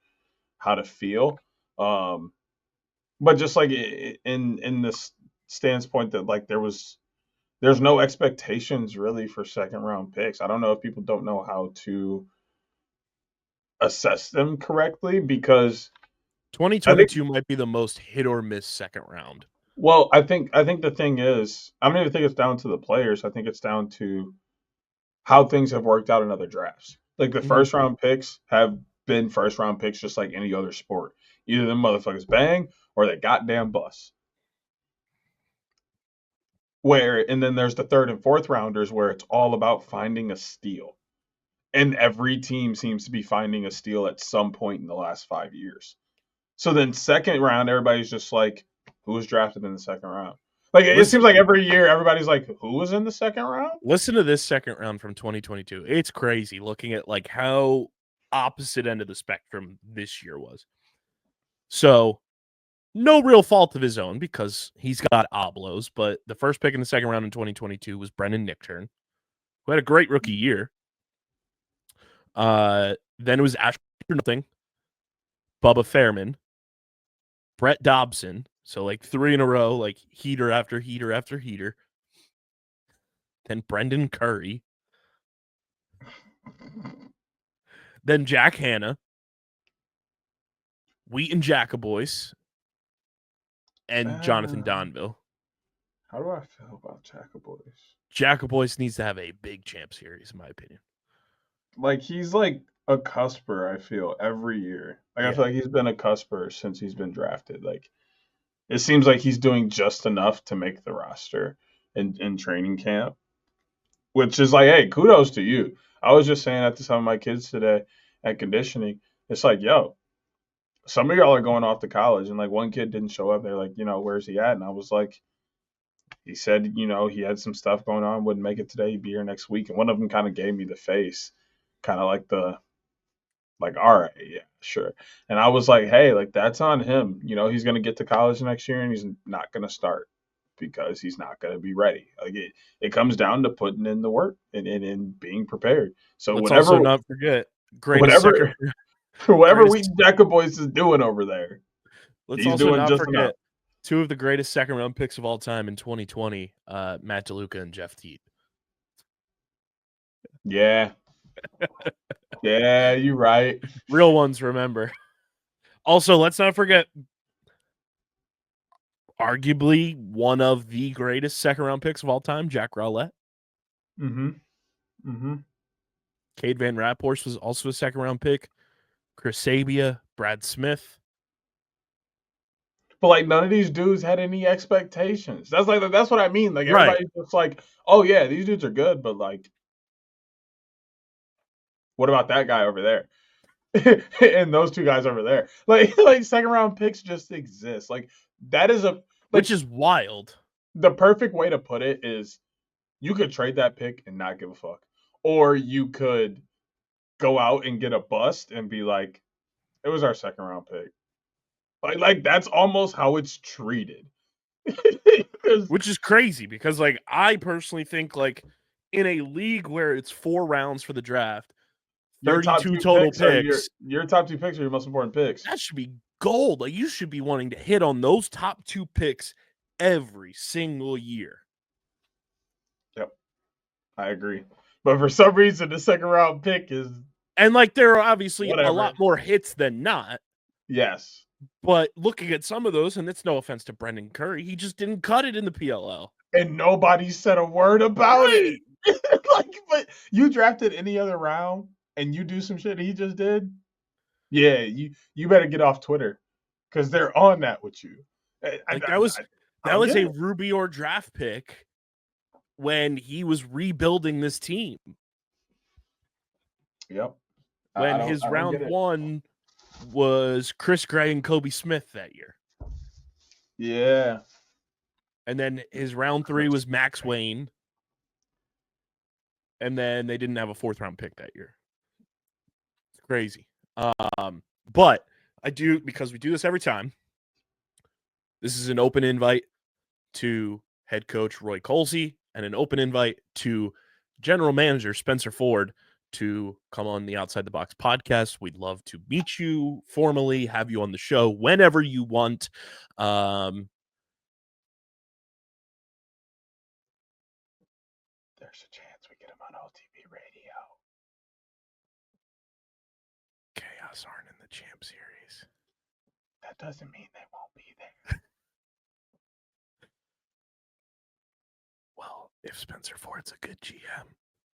how to feel. But just like in this standpoint that like there's no expectations really for second round picks. I don't know if people don't know how to assess them correctly because 2022 might be the most hit or miss second round. Well, I think the thing is, I don't even think it's down to the players. I think it's down to how things have worked out in other drafts. Like the first round picks have been first round picks just like any other sport. Either them motherfuckers bang or they goddamn bust. And then there's the third and fourth rounders where it's all about finding a steal. And every team seems to be finding a steal at some point in the last 5 years. So then second round, everybody's just like, who was drafted in the second round? Like it seems like every year everybody's like, who was in the second round? Listen to this second round from 2022. It's crazy looking at like how opposite end of the spectrum this year was. So no real fault of his own because he's got oblos, but the first pick in the second round in 2022 was Brendan Nichtern, who had a great rookie year. Then it was Asher Nothing, Bubba Fairman, Brett Dobson. So like 3 in a row, like heater after heater after heater. Then Brendan Curry. Then Jack Hanna. Wheaton Jacobois. And Jonathan Donville. How do I feel about Jacobois? Jacobois needs to have a big champ series, in my opinion. Like he's like a cusper, I feel, every year. Like I feel like he's been a cusper since he's been drafted. Like it seems like he's doing just enough to make the roster in training camp. which is like, hey, kudos to you. I was just saying that to some of my kids today at conditioning. It's like, yo, some of y'all are going off to college, and like one kid didn't show up. They're like, where's he at? And I was like, he said, he had some stuff going on, wouldn't make it today. He'd be here next week. And one of them kind of gave me the face, kind of like, all right, yeah, sure. And I was like, hey, like that's on him. He's going to get to college next year and he's not going to start because he's not going to be ready. Like it comes down to putting in the work and being prepared. So let's also not forget whatever we Jacob Boys is doing over there. Let's also not forget two of the greatest second-round picks of all time in 2020, Matt DeLuca and Jeff Teat. Yeah. Yeah, you're right. Real ones, remember. Also, let's not forget arguably one of the greatest second-round picks of all time, Jack Rowlett. Cade Van Raphorst was also a second-round pick. Chris Sabia, Brad Smith. But like none of these dudes had any expectations. That's what I mean. Like everybody's just like, oh yeah, these dudes are good, but like, what about that guy over there? And those two guys over there. Like second round picks just exist. Like that is which is wild. The perfect way to put it is you could trade that pick and not give a fuck. Or you could go out and get a bust and be like, it was our second round pick. Like that's almost how it's treated. Which is crazy because like I personally think like in a league where it's 4 rounds for the draft, 32 total picks. Your top 2 picks are your most important picks. That should be gold. Like you should be wanting to hit on those top 2 picks every single year. Yep. I agree. But for some reason the second round pick is and like there are obviously a lot more hits than not. Yes. But looking at some of those, and it's no offense to Brendan Curry, he just didn't cut it in the PLL. And nobody said a word about it. But you drafted any other round and you do some shit he just did, yeah, you better get off Twitter because they're on that with you. That was a Ruby or draft pick when he was rebuilding this team. Yep. When his round 1 was Chris Gray and Kobe Smith that year. Yeah. And then his round 3 was Max Wayne. And then they didn't have a 4th round pick that year. It's crazy. But I do, because we do this every time, this is an open invite to head coach Roy Colsey and an open invite to general manager Spencer Ford to come on the Outside the Box podcast. We'd love to meet you formally, have you on the show whenever you want. There's a chance we get him on OTB radio. Chaos aren't in the champ series. That doesn't mean they won't be there. Well, if Spencer Ford's a good GM,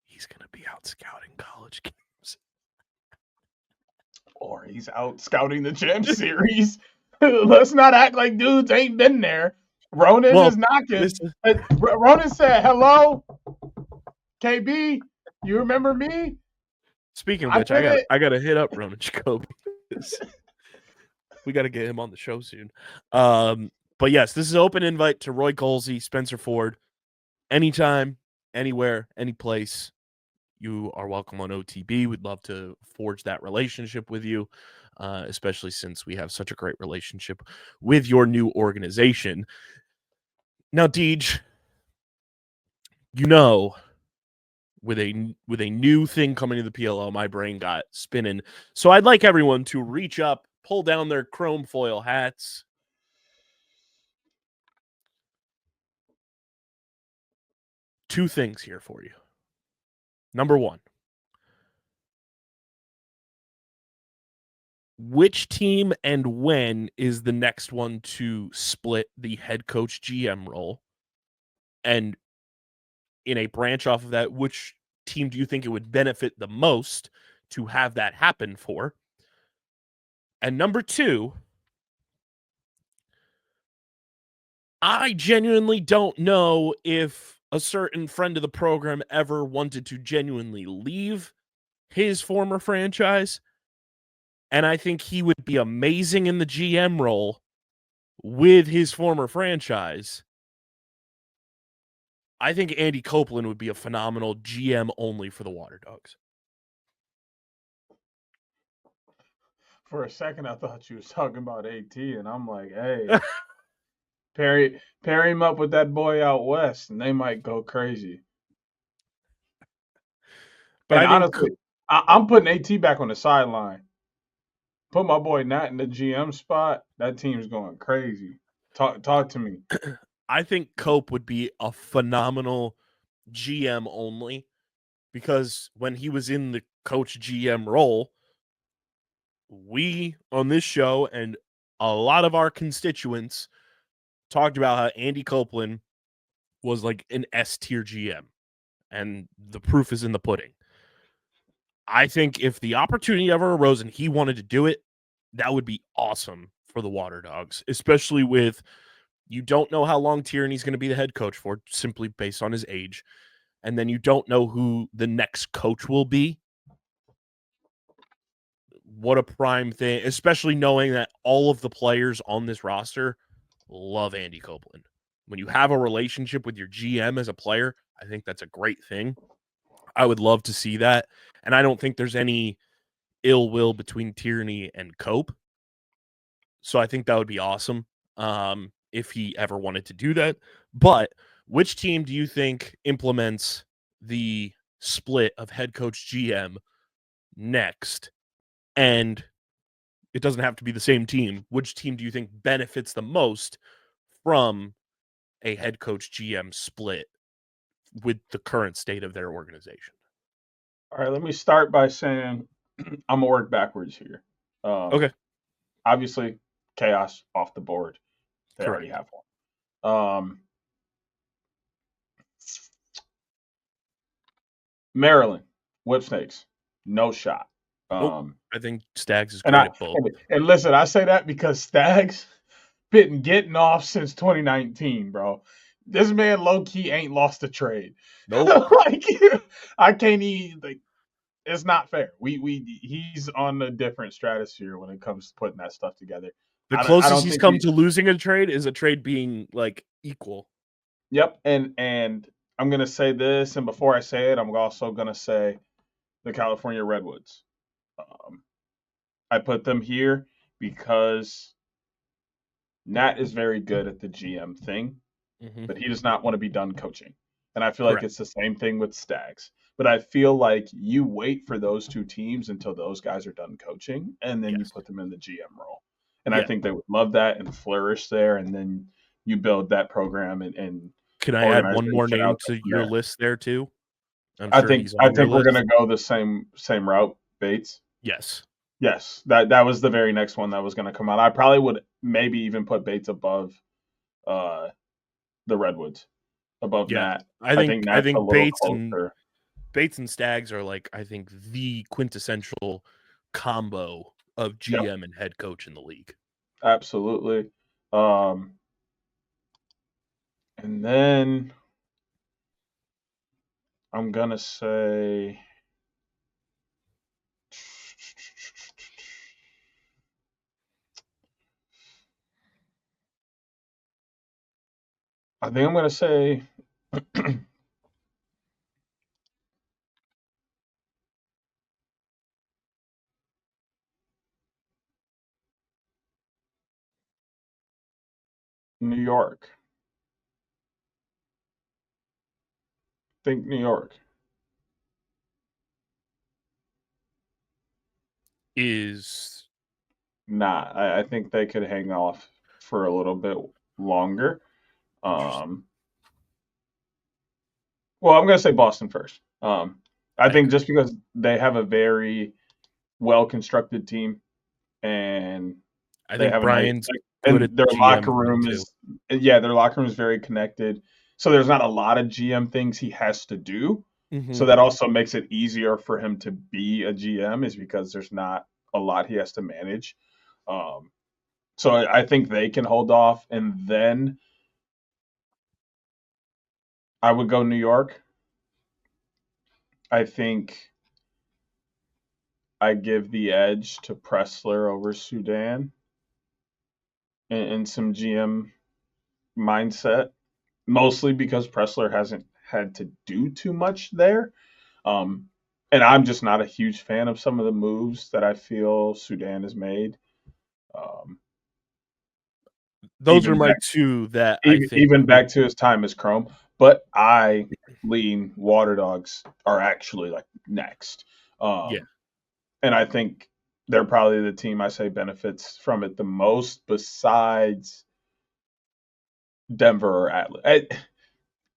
he's going to be out scouting college games. Or he's out scouting the champ series. Let's not act like dudes ain't been there. Ronan is knocking. Ronan said, hello, KB, you remember me? Speaking of which, I got to hit up Ronan Jacoby. We got to get him on the show soon. But yes, this is an open invite to Roy Colsey, Spencer Ford. Anytime, anywhere, any place, you are welcome on OTB. We'd love to forge that relationship with you, especially since we have such a great relationship with your new organization. Now, Deej, with a new thing coming to the PLL, my brain got spinning. So I'd like everyone to reach up, pull down their chrome foil hats. Two things here for you. Number one, which team and when is the next one to split the head coach GM role? And in a branch off of that, which team do you think it would benefit the most to have that happen for? And number two, I genuinely don't know if a certain friend of the program ever wanted to genuinely leave his former franchise. And I think he would be amazing in the GM role with his former franchise. I think Andy Copeland would be a phenomenal GM only for the Water Dogs. For a second, I thought you was talking about AT, and I'm like, hey, pair him up with that boy out west, and they might go crazy. But And I think honestly, I'm putting AT back on the sideline. Put my boy Nat in the GM spot. That team's going crazy. Talk to me. I think Cope would be a phenomenal GM only, because when he was in the coach GM role, we on this show and a lot of our constituents talked about how Andy Copeland was like an S tier GM, and the proof is in the pudding. I think if the opportunity ever arose and he wanted to do it, that would be awesome for the Water Dogs, especially with, you don't know how long Tierney's going to be the head coach for, simply based on his age. And then you don't know who the next coach will be. What a prime thing, especially knowing that all of the players on this roster love Andy Copeland. When you have a relationship with your GM as a player, I think that's a great thing. I would love to see that. And I don't think there's any ill will between Tierney and Cope. So I think that would be awesome if he ever wanted to do that. But which team do you think implements the split of head coach GM next? And it doesn't have to be the same team. Which team do you think benefits the most from a head coach GM split with the current state of their organization? All right, let me start by saying I'm going to work backwards here. Okay. Obviously, chaos off the board. They Correct. already have one. Maryland, Whipsnakes, no shot. I think Stags is And great at both. And listen, I say that because Stags been getting off since 2019, bro. This man low key ain't lost a trade. Nope. Like I can't even like. It's not fair. He's on a different stratosphere when it comes to putting that stuff together. The I closest don't he's think come to losing a trade is a trade being like equal. Yep, and I'm gonna say this, and before I say it, I'm also gonna say the California Redwoods. I put them here because Nat is very good at the GM thing, but he does not want to be done coaching. And I feel like it's the same thing with Stags. But I feel like you wait for those two teams until those guys are done coaching, and then you put them in the GM role. And I think they would love that and flourish there, and then you build that program and can I add one more name to your list there too? I think we're gonna go the same route, Bates. Yes. Yes, that was the very next one that was going to come out. I probably would maybe even put Bates above the Redwoods, above Nat. I think Bates and Stags are like, I think, the quintessential combo of GM and head coach in the league. Absolutely. And then I'm gonna say I'm gonna say New York. Think New York. I think they could hang off for a little bit longer. Well, I'm going to say Boston first. I think just because they have a very well-constructed team, and I think Brian's good at their GM locker room their locker room is very connected. So there's not a lot of GM things he has to do. So that also makes it easier for him to be a GM, is because there's not a lot he has to manage. So I think they can hold off, and then I would go New York. I think I give the edge to Pressler over Sudan in some GM mindset, mostly because Pressler hasn't had to do too much there. Um, and I'm just not a huge fan of some of the moves that I feel Sudan has made. Um, Those are even my back, two that I even think even would. back to his time as Chrome, but I lean Water Dogs are actually like next. Yeah, And I think they're probably the team I say benefits from it the most, besides Denver or Atlas.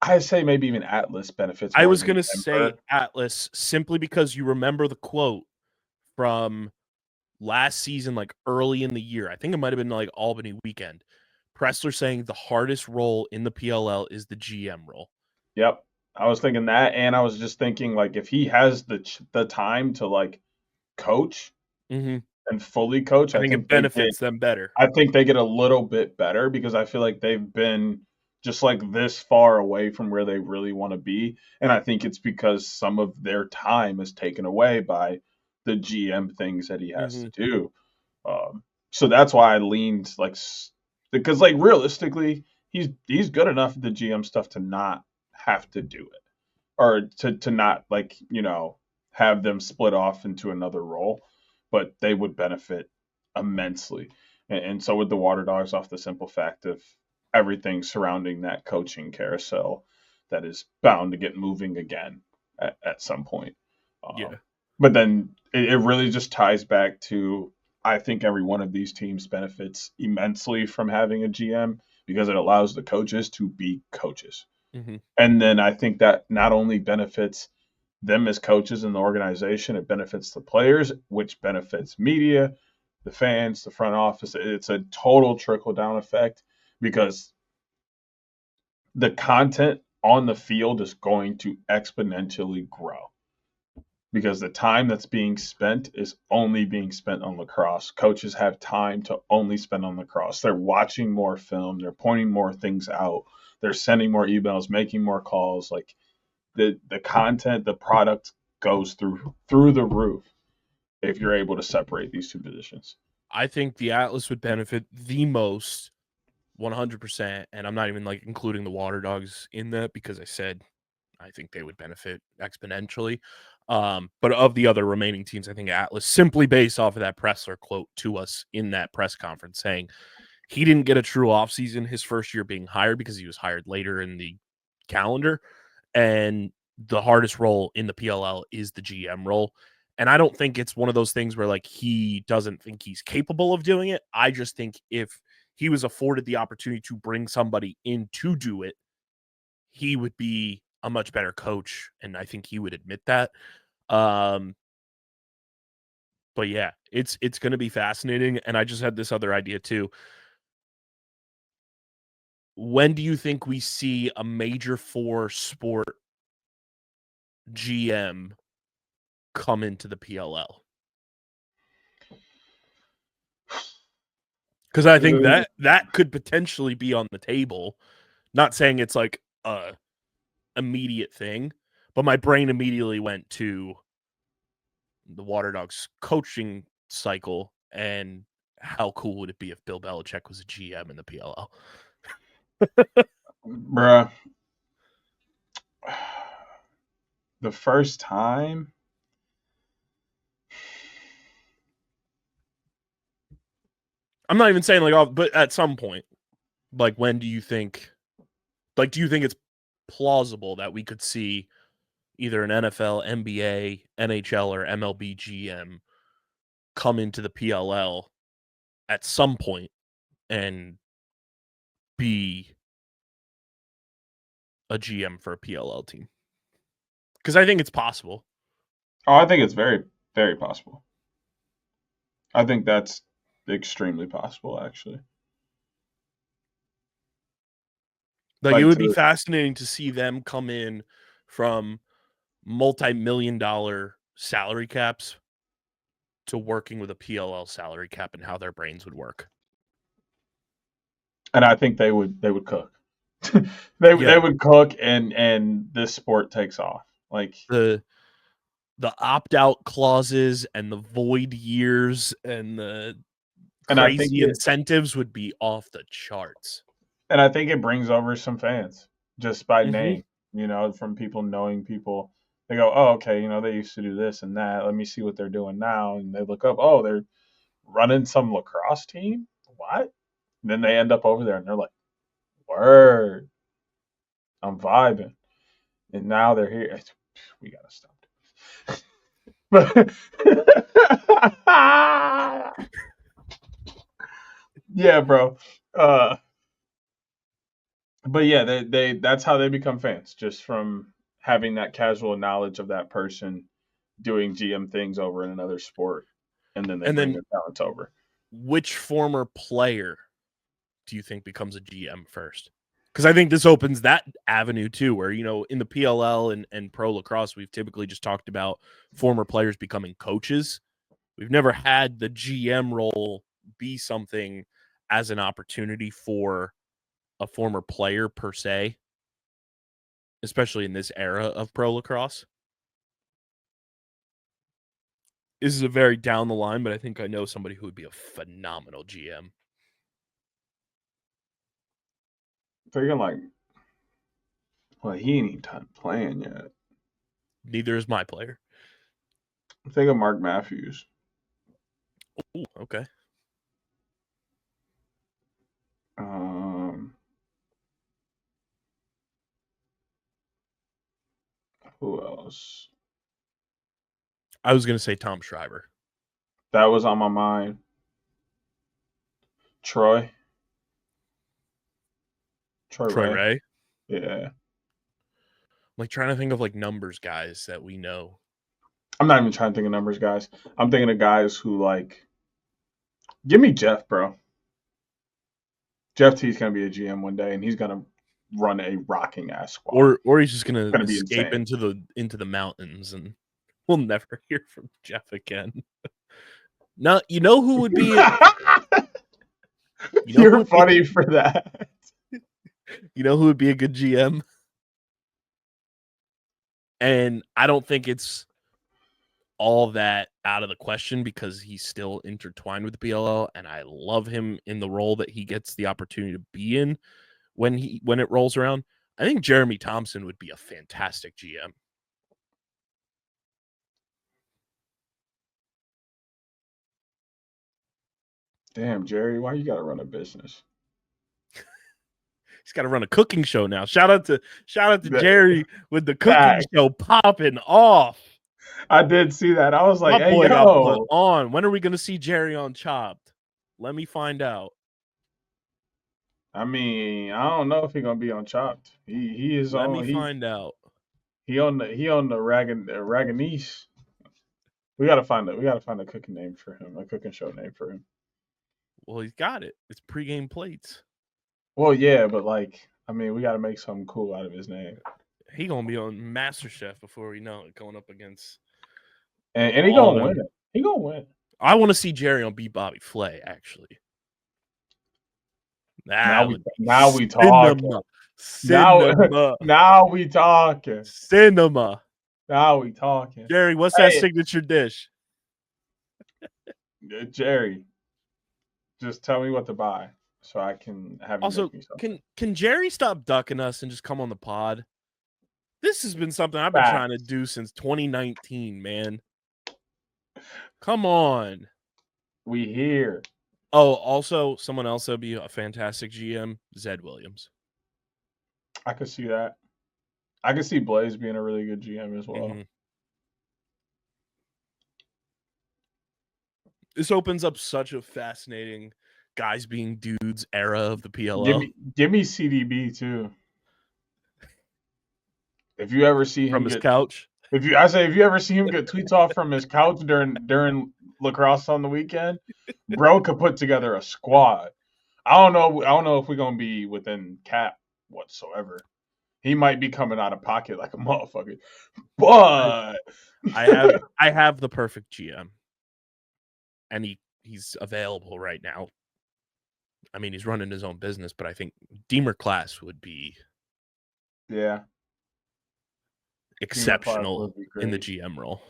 I say maybe even Atlas benefits I more was than gonna say Denver. Atlas simply because you remember the quote from last season, like early in the year. I think it might have been like Albany weekend. Pressler saying the hardest role in the PLL is the GM role. Yep, I was thinking that, and I was just thinking like if he has the time to like coach Mm-hmm. and fully coach, I think it benefits them better. I think they get a little bit better because I feel like they've been just like this far away from where they really want to be. And I think it's because some of their time is taken away by the GM things that he has Mm-hmm. to do. So that's why I leaned like because like realistically, he's good enough at the GM stuff to not have to do it or to not like have them split off into another role, but they would benefit immensely, and so would the Water Dogs off the simple fact of everything surrounding that coaching carousel that is bound to get moving again at some point. Yeah. But then it really just ties back to I think every one of these teams benefits immensely from having a GM because it allows the coaches to be coaches. Mm-hmm. And then I think that not only benefits them as coaches in the organization, it benefits the players, which benefits media, the fans, the front office. It's a total trickle down effect because the content on the field is going to exponentially grow because the time that's being spent is only being spent on lacrosse. Coaches have time to only spend on lacrosse. They're watching more film, they're pointing more things out, they're sending more emails, making more calls. Like the content, the product goes through the roof if you're able to separate these two positions. I think the Atlas would benefit the most, 100%. And I'm not even like including the Water Dogs in that because I said I think they would benefit exponentially. But of the other remaining teams, I think Atlas, simply based off of that Pressler quote to us in that press conference saying he didn't get a true offseason his first year being hired because he was hired later in the calendar. And the hardest role in the PLL is the GM role. And I don't think it's one of those things where like he doesn't think he's capable of doing it. I just think if he was afforded the opportunity to bring somebody in to do it, he would be a much better coach. And I think he would admit that. Um, but yeah, it's going to be fascinating. And I just had this other idea too. When do you think we see a major four sport GM come into the PLL? Because I think Uh, that could potentially be on the table. Not saying it's like a immediate thing, but my brain immediately went to the Water Dogs coaching cycle and how cool would it be if Bill Belichick was a GM in the PLL? Bruh, the first time. I'm not even saying like, oh, but at some point, like, when do you think? Like, do you think it's plausible that we could see either an NFL, NBA, NHL, or MLB GM come into the PLL at some point and be a GM for a PLL team? Because I think it's possible. Oh, I think it's very, very possible. I think that's extremely possible, actually. Like, it Like would be to, fascinating to see them come in from multi-million-dollar salary caps to working with a PLL salary cap and how their brains would work. and I think they would cook. they Yeah. would cook and this sport takes off. Like The opt-out clauses and the void years and the and I think crazy incentives would be off the charts. I think it brings over some fans just by Mhm. name, you know, from people knowing people. They go, oh, okay, you know, they used to do this and that. Let me see what they're doing now. And they look up, oh, they're running some lacrosse team. What? And then they end up over there and they're like, word, I'm vibing. And now they're here. We gotta stop this. But yeah, bro. But yeah, they that's how they become fans, just from having that casual knowledge of that person doing GM things over in another sport, and then they And bring then their talents over. which former player do you think becomes a GM first? Because I think this opens that avenue too, where, you know, in the PLL and pro lacrosse, we've typically just talked about former players becoming coaches. We've never had the GM role be something as an opportunity for a former player per se, especially in this era of pro lacrosse. This is a very down the line, but I think I know somebody who would be a phenomenal GM. Thinking like, well, he ain't even done playing yet. Neither is my player. Think of Mark Matthews. Ooh, okay. Who else? I was going to say Tom Schreiber. That was on my mind. Troy Troy Ray. Yeah. I'm like trying to think of like numbers guys that we know. I'm not even trying to think of numbers, guys. I'm thinking of guys who like. Give me Jeff, bro. Jeff T's gonna be a GM one day, and he's gonna run a rocking ass squad. Or he's just going to Gonna be escape insane. into the mountains and we'll never hear from Jeff again. No, you know who would be You're funny for that. You know who would be a good GM? And I don't think it's all that out of the question because he's still intertwined with the PLL, and I love him in the role that he gets the opportunity to be in when it rolls around. I think Jeremy Thompson would be a fantastic GM. Damn, Jerry, why you gotta run a business? He's got to run a cooking show now. Shout out to Jerry with the cooking Facts. show popping off. I did see that. I was like, My hey, boy got put yo. on. When are we going to see Jerry on Chopped? Let me find out. I mean, I don't know if he's gonna be on Chopped. He is Let on. me find out. He on the Raganese. We gotta find a cooking name for him, a cooking show name for him. Well, he's got it. It's pregame plates. Well, yeah, but like, I mean, we gotta make something cool out of his name. He gonna be on MasterChef before we know it, going up against. And he gonna win it. He gonna win. I want to see Jerry on Beat Bobby Flay. Actually, Now we talking. Cinema. Now we talking. Cinema. Now we talking. Jerry, what's that signature dish? Jerry, just tell me what to buy so I can have you Also, make me something. can Jerry stop ducking us and just come on the pod? This has been something I've been trying to do since 2019, man. Come on. We here. Oh, also, someone else that would be a fantastic GM, Zed Williams. I could see that. I could see Blaze being a really good GM as well. Mm-hmm. This opens up such a fascinating guys being dudes era of the PLL. Give me CDB too. If you ever see him from his couch, if you ever see him get tweets off from his couch during lacrosse on the weekend, bro could put together a squad. I don't know if we're gonna be within cap whatsoever. He might be coming out of pocket like a motherfucker, but I have the perfect GM, and he's available right now. I mean, he's running his own business, but I think Deemer Class would be exceptional in the GM role.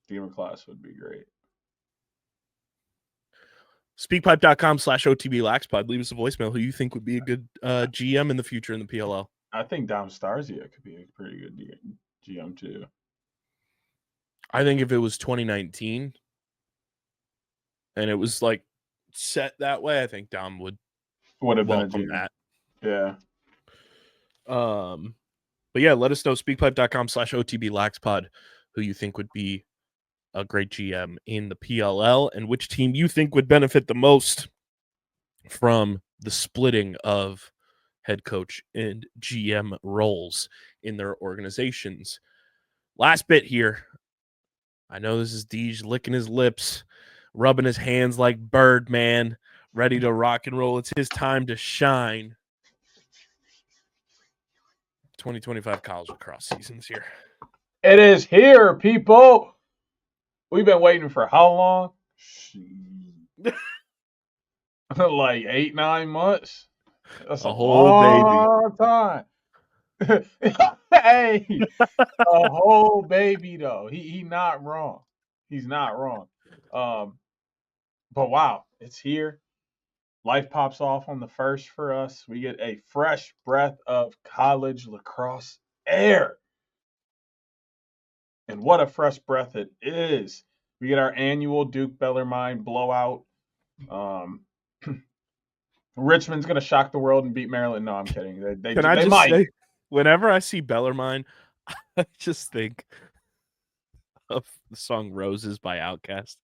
Deemer Class would be great. Speakpipe.com/OTBLaxPod. Leave us a voicemail who you think would be a good GM in the future in the PLL. I think Dom Starzia could be a pretty good GM too. I think if it was 2019 and it was like set that way, I think Dom would have been a welcome GM. that. Yeah. But yeah, let us know, speakpipe.com/OTBLaxPod, who you think would be a great GM in the PLL and which team you think would benefit the most from the splitting of head coach and GM roles in their organizations. Last bit here. I know this is Deej licking his lips, rubbing his hands like Birdman, ready to rock and roll. It's his time to shine. 2025 college lacrosse season's here. It is here, people. We've been waiting for how long? Like 8-9 months. That's a whole long time. Hey, a whole baby though. He not wrong. He's not wrong. But wow, it's here. Life pops off on the 1st for us. We get a fresh breath of college lacrosse air. And what a fresh breath it is. We get our annual Duke Bellarmine blowout. Richmond's going to shock the world and beat Maryland. No, I'm kidding. They might. Say, whenever I see Bellarmine, I just think of the song Roses by Outkast.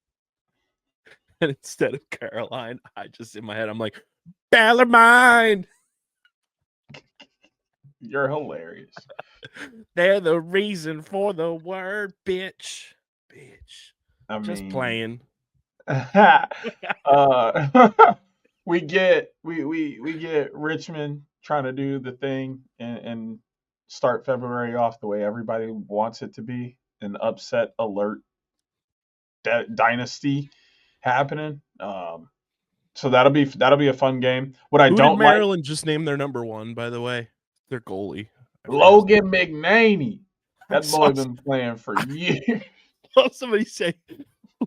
And instead of Caroline, I just, in my head, I'm like, Bellarmine! You're hilarious. They're the reason for the word, bitch. Just playing. We get Richmond trying to do the thing and start February off the way everybody wants it to be, an upset alert dynasty happening. So that'll be a fun game. What I don't like, Maryland just named their number 1, by the way, their goalie, Logan McNaney. That boy been playing for years. Somebody say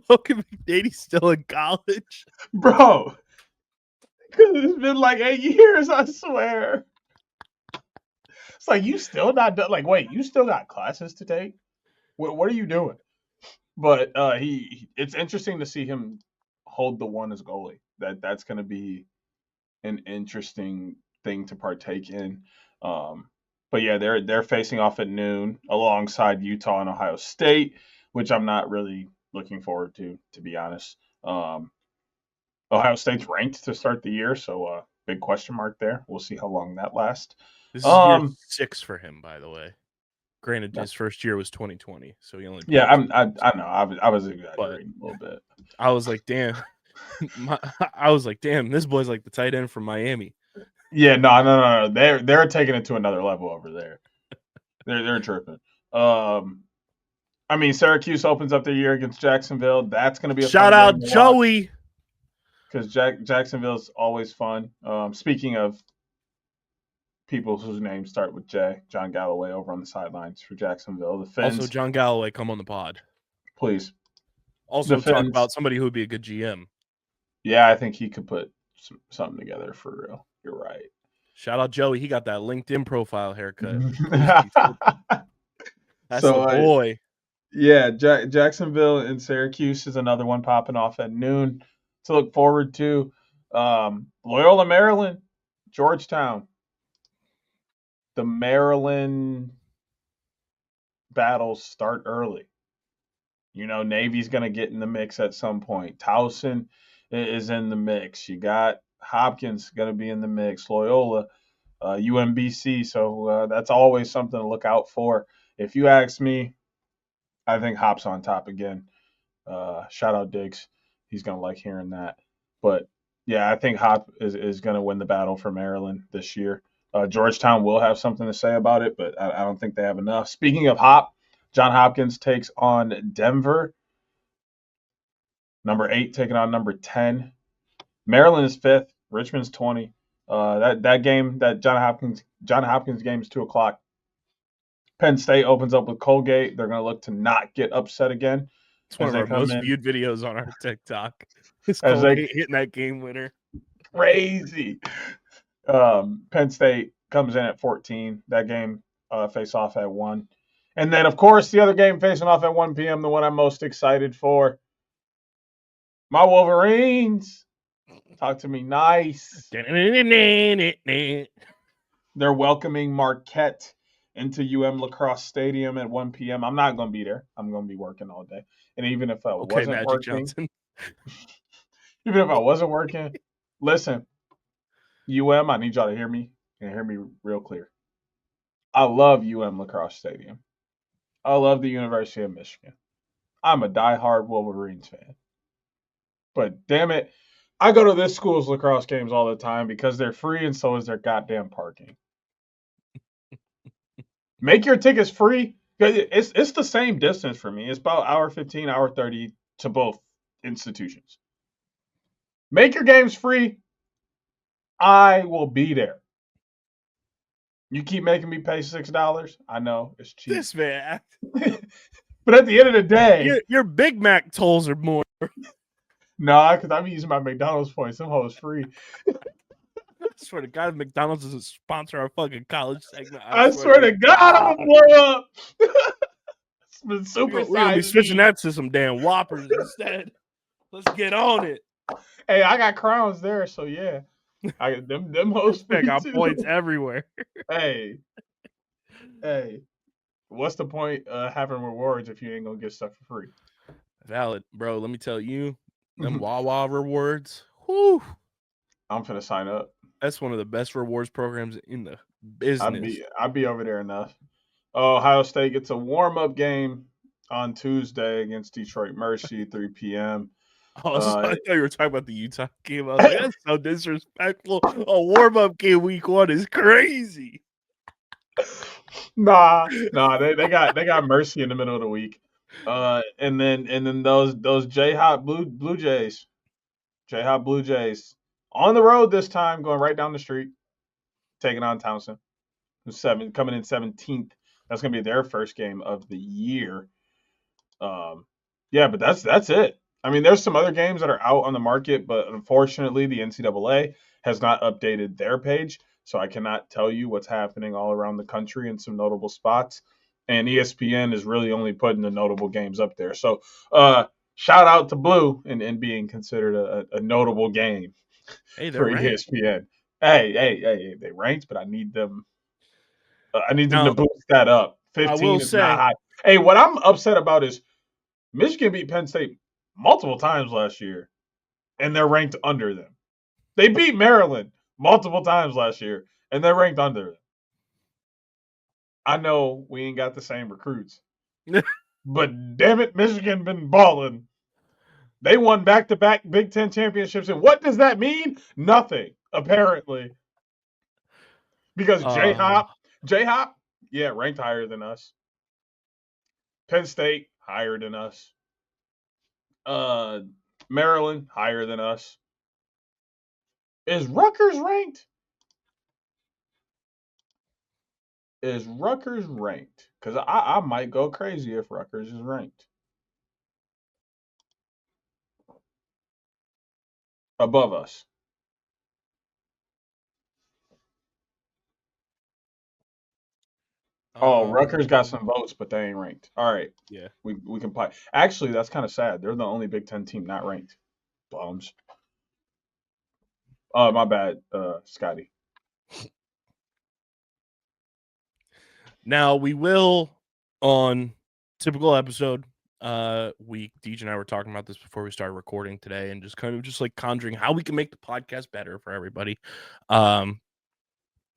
Logan McNaney's still in college, bro. Because it's been like 8 years, I swear. It's like, you still not done. Like, wait, you still got classes to take? What are you doing? But it's interesting to see him hold the 1 as goalie. That's going to be an interesting thing to partake in. But yeah, they're facing off at noon alongside Utah and Ohio State, which I'm not really looking forward to be honest. Ohio State's ranked to start the year, so big question mark there. We'll see how long that lasts. This is year 6 for him, by the way. Granted, his first year was 2020, so he only. Yeah, I know. I was exaggerating a little bit. I was like, damn. This boy's like the tight end from Miami. Yeah, no. They're taking it to another level over there. They're tripping. I mean, Syracuse opens up their year against Jacksonville. That's going to be a shout out Joey. Because Jacksonville's always fun. Speaking of people whose names start with J, John Galloway over on the sidelines for Jacksonville. The Finns. Also, John Galloway, come on the pod. Please. Also, talk about somebody who would be a good GM. Yeah, I think he could put something together for real. You're right. Shout out Joey. He got that LinkedIn profile haircut. That's so, the boy. Yeah, Jacksonville and Syracuse is another one popping off at noon to look forward to. Loyola, Maryland, Georgetown. The Maryland battles start early. You know, Navy's going to get in the mix at some point. Towson is in the mix. You got Hopkins going to be in the mix. Loyola, UMBC. So that's always something to look out for. If you ask me, I think Hop's on top again. Shout out Diggs. He's going to like hearing that. But, yeah, I think Hop is going to win the battle for Maryland this year. Georgetown will have something to say about it, but I don't think they have enough. Speaking of Hop, John Hopkins takes on Denver. Number 8 taking on number 10. Maryland is 5th, Richmond's 20. That game, that John Hopkins game is 2:00. Penn State opens up with Colgate. They're going to look to not get upset again. It's one of our most viewed videos on our TikTok. It's Colgate hitting that game winner. Crazy. Penn State comes in at 14. That game face off at 1. And then, of course, the other game facing off at 1 p.m., the one I'm most excited for. My Wolverines. Talk to me nice. They're welcoming Marquette into Lacrosse Stadium at 1 p.m. I'm not going to be there. I'm going to be working all day. And even if I wasn't working, even if I wasn't working, listen, I need y'all to hear me and hear me real clear. I love Lacrosse Stadium. I love the University of Michigan. I'm a diehard Wolverines fan. But damn it, I go to this school's lacrosse games all the time because they're free and so is their goddamn parking. Make your tickets free. It's the same distance for me. It's about hour 15, hour 30 to both institutions. Make your games free. I will be there. You keep making me pay $6. I know it's cheap. This man. But at the end of the day, your Big Mac tolls are more. Nah, because I'm using my McDonald's points. Some hoes free. I swear to God, McDonald's doesn't sponsor our fucking college segment. I swear to God, I'm gonna blow up. It's been super. We're gonna be switching that to some damn Whoppers instead. Let's get on it. Hey, I got crowns there, so yeah. I them hoes. I got points everywhere. Hey, what's the point of having rewards if you ain't gonna get stuff for free? Valid, bro. Let me tell you, them Wawa rewards. Whoo! I'm finna sign up. That's one of the best rewards programs in the business. I'd be over there enough. Ohio State gets a warm-up game on Tuesday against Detroit Mercy, 3 p.m. I thought you were talking about the Utah game. I was like, that's so disrespectful. A warm-up game week 1 is crazy. Nah, they got Mercy in the middle of the week. And then those J-Hop Blue Jays. J-Hop Blue Jays on the road this time, going right down the street, taking on Townsend, who's coming in 17th. That's gonna be their first game of the year. Yeah, but that's it. I mean, there's some other games that are out on the market, but unfortunately, the NCAA has not updated their page, so I cannot tell you what's happening all around the country in some notable spots. And ESPN is really only putting the notable games up there. So, shout out to Blue and being considered a notable game for ESPN. Hey, they ranked, but I need them. I need them to boost that up. 15 is not high. Hey, what I'm upset about is Michigan beat Penn State multiple times last year, and they're ranked under them. They beat Maryland multiple times last year, and they're ranked under them. I know we ain't got the same recruits, but damn it, Michigan been balling. They won back-to-back Big Ten championships, and what does that mean? Nothing, apparently. Because J-Hop, yeah, ranked higher than us. Penn State, higher than us. Maryland, higher than us. Is Rutgers ranked? Is Rutgers ranked? Because I might go crazy if Rutgers is ranked. Above us. Rutgers got some votes, but they ain't ranked. All right. Yeah. We can play. Actually, that's kind of sad. They're the only Big Ten team not ranked. Bums. Oh, my bad, Scotty. Now we will, on typical episode week, Deej and I were talking about this before we started recording today, and just kind of just like conjuring how we can make the podcast better for everybody.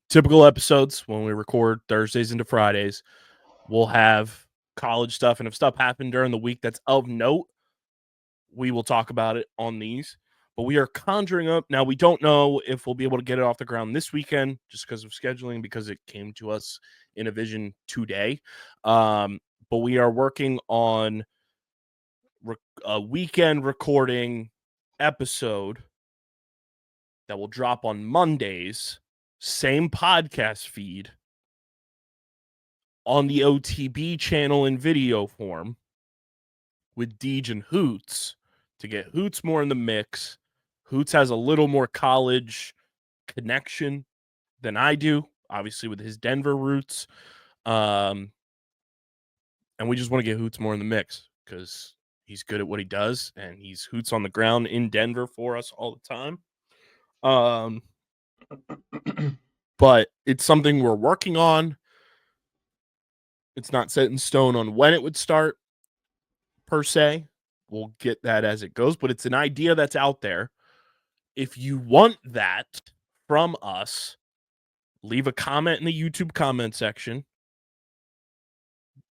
Typical episodes when we record Thursdays into Fridays, we'll have college stuff, and if stuff happened during the week that's of note, we will talk about it on these. But we are conjuring up. Now, we don't know if we'll be able to get it off the ground this weekend just because of scheduling, because it came to us in a vision today. But we are working on a weekend recording episode that will drop on Mondays, same podcast feed, on the OTB channel in video form with Deej and Hoots to get Hoots more in the mix. Hoots has a little more college connection than I do, obviously with his Denver roots. And we just want to get Hoots more in the mix because he's good at what he does, and he's Hoots on the ground in Denver for us all the time. But it's something we're working on. It's not set in stone on when it would start, per se. We'll get that as it goes, but it's an idea that's out there. If you want that from us, leave a comment in the YouTube comment section,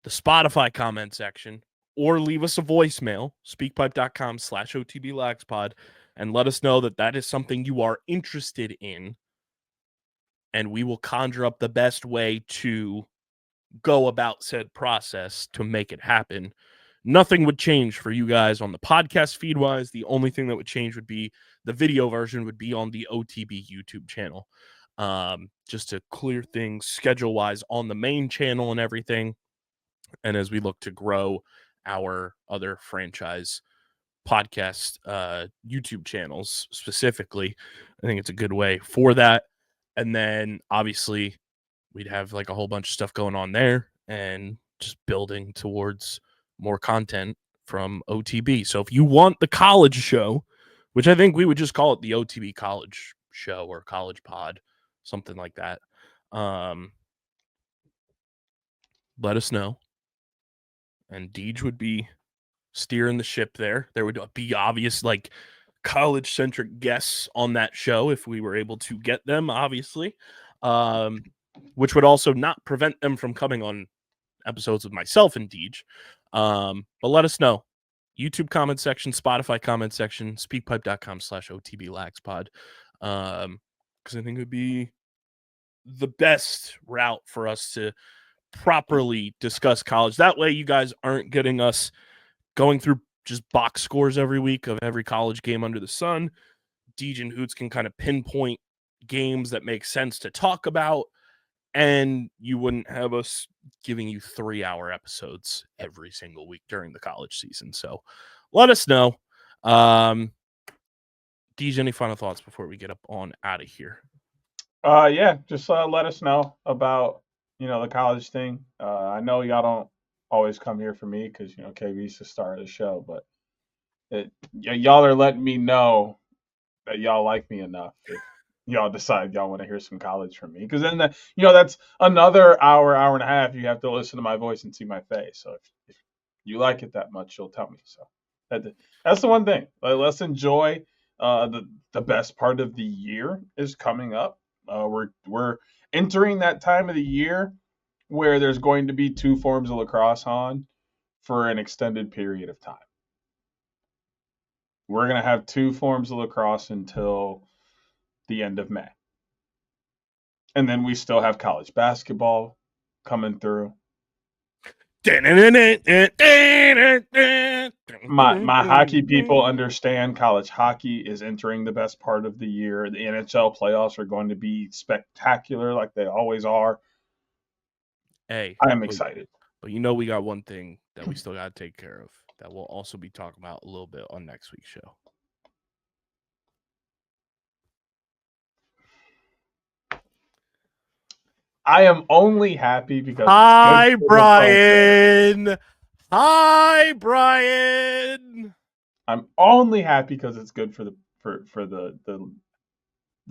the Spotify comment section, or leave us a voicemail, speakpipe.com/OTBLagsPod, and let us know that that is something you are interested in, and we will conjure up the best way to go about said process to make it happen. Nothing would change for you guys on the podcast feed wise. The only thing that would change would be the video version would be on the OTB YouTube channel. Just to clear things schedule wise on the main channel and everything. And as we look to grow our other franchise podcast YouTube channels specifically, I think it's a good way for that. And then obviously we'd have like a whole bunch of stuff going on there and just building towards more content from OTB. So if you want the college show, which I think we would just call it the OTB college show or college pod, something like that, let us know. And Deej would be steering the ship there. There would be obvious like college centric guests on that show if we were able to get them, obviously. Which would also not prevent them from coming on episodes with myself and Deej. But let us know. YouTube comment section, Spotify comment section, speakpipe.com/OTBLagsPod. Because I think it would be the best route for us to properly discuss college. That way you guys aren't getting us going through just box scores every week of every college game under the sun. Deej and Hoots can kind of pinpoint games that make sense to talk about, and you wouldn't have us giving you 3-hour episodes every single week during the college season. So let us know. Deej, any final thoughts before we get up on out of here? Yeah, just let us know about, the college thing. I know y'all don't always come here for me because, KB's the star of the show, but y'all are letting me know that y'all like me enough if y'all decide y'all want to hear some college from me. Because then, that's another hour and a half you have to listen to my voice and see my face. So if you like it that much, you'll tell me. So that's the one thing. Let's enjoy the best part of the year is coming up. We're entering that time of the year where there's going to be 2 forms of lacrosse on for an extended period of time. We're going to have 2 forms of lacrosse until the end of May. And then we still have college basketball coming through. My hockey people understand college hockey is entering the best part of the year. The NHL playoffs are going to be spectacular like they always are. Hey, I am excited. But we got one thing that we still got to take care of that we'll also be talking about a little bit on next week's show. I am only happy because Hi, Brian. Hi, Brian. I'm only happy because it's good for the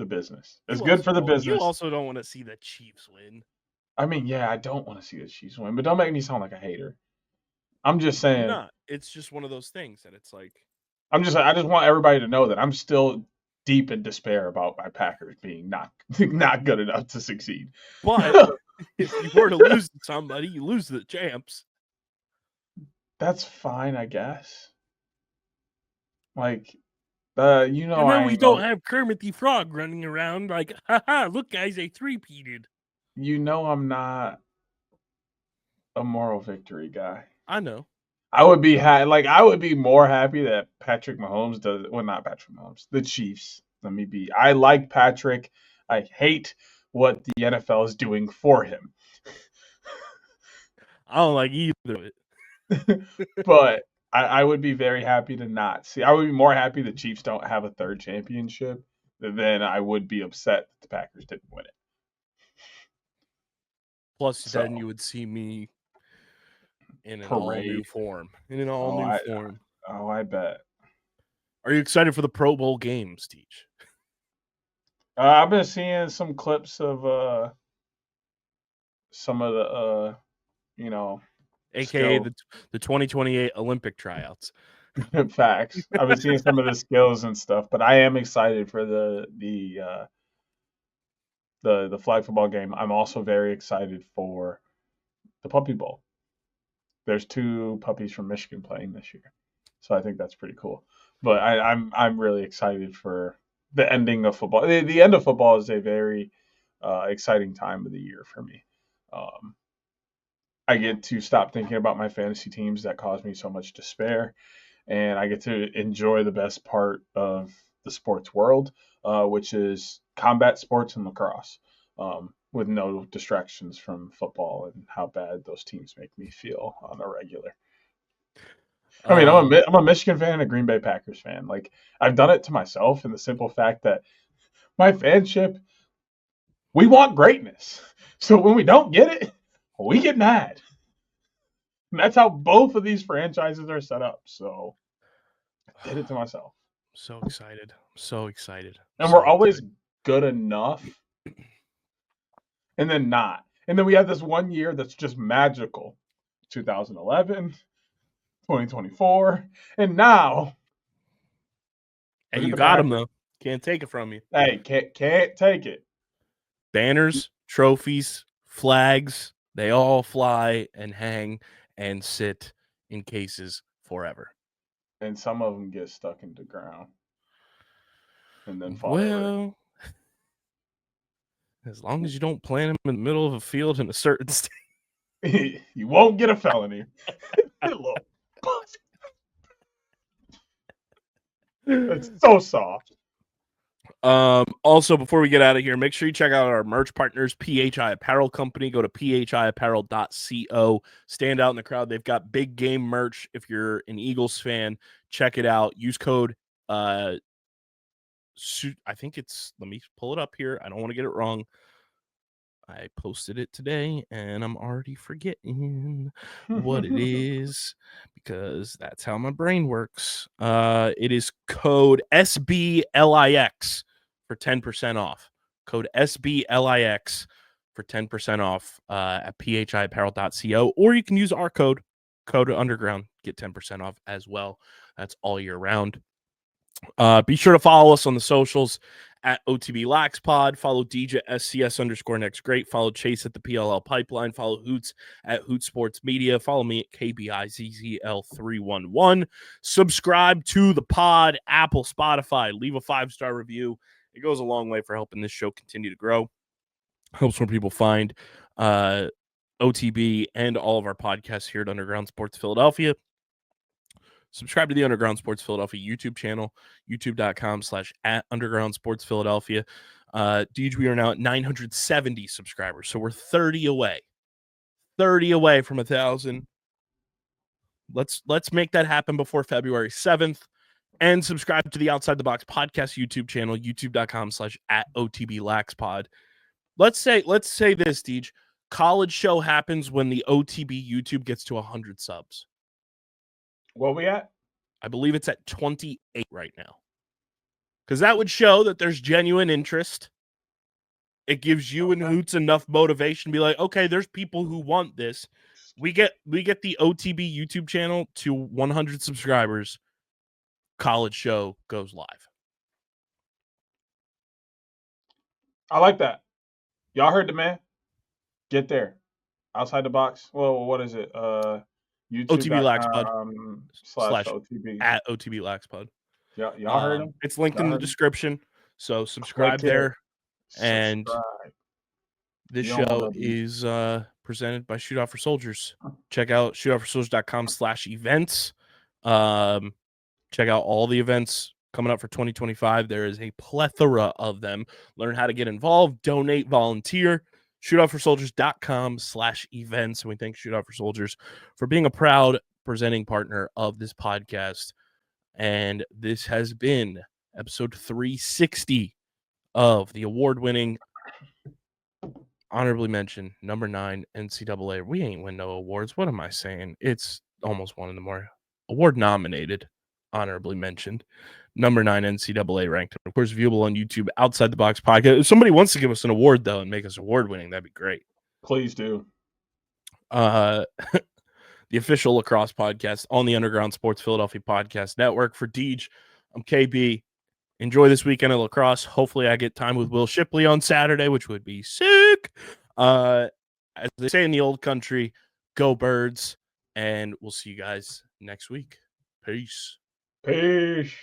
business. It's good for the business. You also don't want to see the Chiefs win. I mean, yeah, I don't want to see the Chiefs win, but don't make me sound like a hater. I'm just saying. You're not. It's just one of those things that it's like. I just want everybody to know that I'm still deep in despair about my Packers being not good enough to succeed. But if you were to lose to somebody, you lose to the champs. That's fine, I guess. Like, and then we don't have Kermit the Frog running around like, haha, look, guys, they 3-peated. I'm not a moral victory guy. I know. I would be I would be more happy that Patrick Mahomes does. Well, not Patrick Mahomes. The Chiefs. Let me be. I like Patrick. I hate what the NFL is doing for him. I don't like either of it. But I would be very happy to not see. I would be more happy the Chiefs don't have a third championship than I would be upset that the Packers didn't win it. Plus, So, then you would see me in an Parade. all-new form. In an all-new form. Oh, I bet. Are you excited for the Pro Bowl games, Teach? I've been seeing some clips of some of the AKA skills. the 2028 Olympic tryouts. Facts. I've been seeing some of the skills and stuff, but I am excited for the flag football game. I'm also very excited for the Puppy Bowl. There's 2 puppies from Michigan playing this year, so I think that's pretty cool. But I'm really excited for the ending of football. The end of football is a very exciting time of the year for me. I get to stop thinking about my fantasy teams that cause me so much despair, and I get to enjoy the best part of the sports world, which is combat sports and lacrosse, with no distractions from football and how bad those teams make me feel on a regular. I mean, I'm a Michigan fan and a Green Bay Packers fan. Like, I've done it to myself in the simple fact that my fanship, we want greatness. So when we don't get it, we get mad. And that's how both of these franchises are set up. So I did it to myself. So excited. So excited. And we're always good enough and then not. And then we have this one year that's just magical. 2011, 2024, and now. Hey, you got them, though. Can't take it from you. Hey, can't take it. Banners, trophies, flags, they all fly and hang and sit in cases forever. And some of them get stuck into ground and then fall over. As long as you don't plant them in the middle of a field in a certain state, you won't get a felony. It's so soft. Also, before we get out of here, make sure you check out our merch partners, PHI Apparel Company. Go to phiapparel.co. Stand out in the crowd. They've got big game merch. If you're an Eagles fan, check it out. Use code I think it's, let me pull it up here. I don't want to get it wrong. I posted it today and I'm already forgetting what it is because that's how my brain works. It is code SBLIX for 10% off. Code SBLIX for 10% off at phiapparel.co, or you can use our code underground, get 10% off as well. That's all year round. Be sure to follow us on the socials at OTB Lax Pod. Follow DJ SCS_next great. Follow Chase at the PLL Pipeline. Follow Hoots at Hoot Sports Media. Follow me at KBIZZL311. Subscribe to the pod, Apple, Spotify. Leave a 5-star review. It goes a long way for helping this show continue to grow. Helps more people find OTB and all of our podcasts here at Underground Sports Philadelphia. Subscribe to the Underground Sports Philadelphia YouTube channel, youtube.com/@Underground Sports Philadelphia. Deej, we are now at 970 subscribers, so we're 30 away. 30 away from 1,000. Let's make that happen before February 7th. And subscribe to the Outside the Box podcast YouTube channel, youtube.com/@OTBLaxPod. Let's say this, Deej. College show happens when the OTB YouTube gets to 100 subs. What we at? I believe it's at 28 right now. Because that would show that there's genuine interest. It gives you and Hoots enough motivation to be like, okay, there's people who want this. We get the OTB YouTube channel to 100 subscribers. College show goes live. I like that. Y'all heard the man. Get there. Outside the box. Well, what is it? YouTube.com/OTB @OTB Y'all heard him? It's linked in the description. So subscribe there. And this show is presented by Shootout For Soldiers. Check out shootoutforsoldiers.com/events. Check out all the events coming up for 2025. There is a plethora of them. Learn how to get involved, donate, volunteer. ShootoutForSoldiers.com/events. And we thank Shootout for Soldiers for being a proud presenting partner of this podcast. And this has been episode 360 of the award-winning, honorably mentioned, number 9 NCAA. We ain't win no awards. What am I saying? It's almost one of the more award-nominated, honorably mentioned, number 9 NCAA ranked. Of course, viewable on YouTube, Outside the Box podcast. If somebody wants to give us an award, though, and make us award-winning, that'd be great. Please do. The official lacrosse podcast on the Underground Sports Philadelphia Podcast Network. For Deej, I'm KB. Enjoy this weekend of lacrosse. Hopefully I get time with Will Shipley on Saturday, which would be sick. As they say in the old country, go Birds, and we'll see you guys next week. Peace. Peace.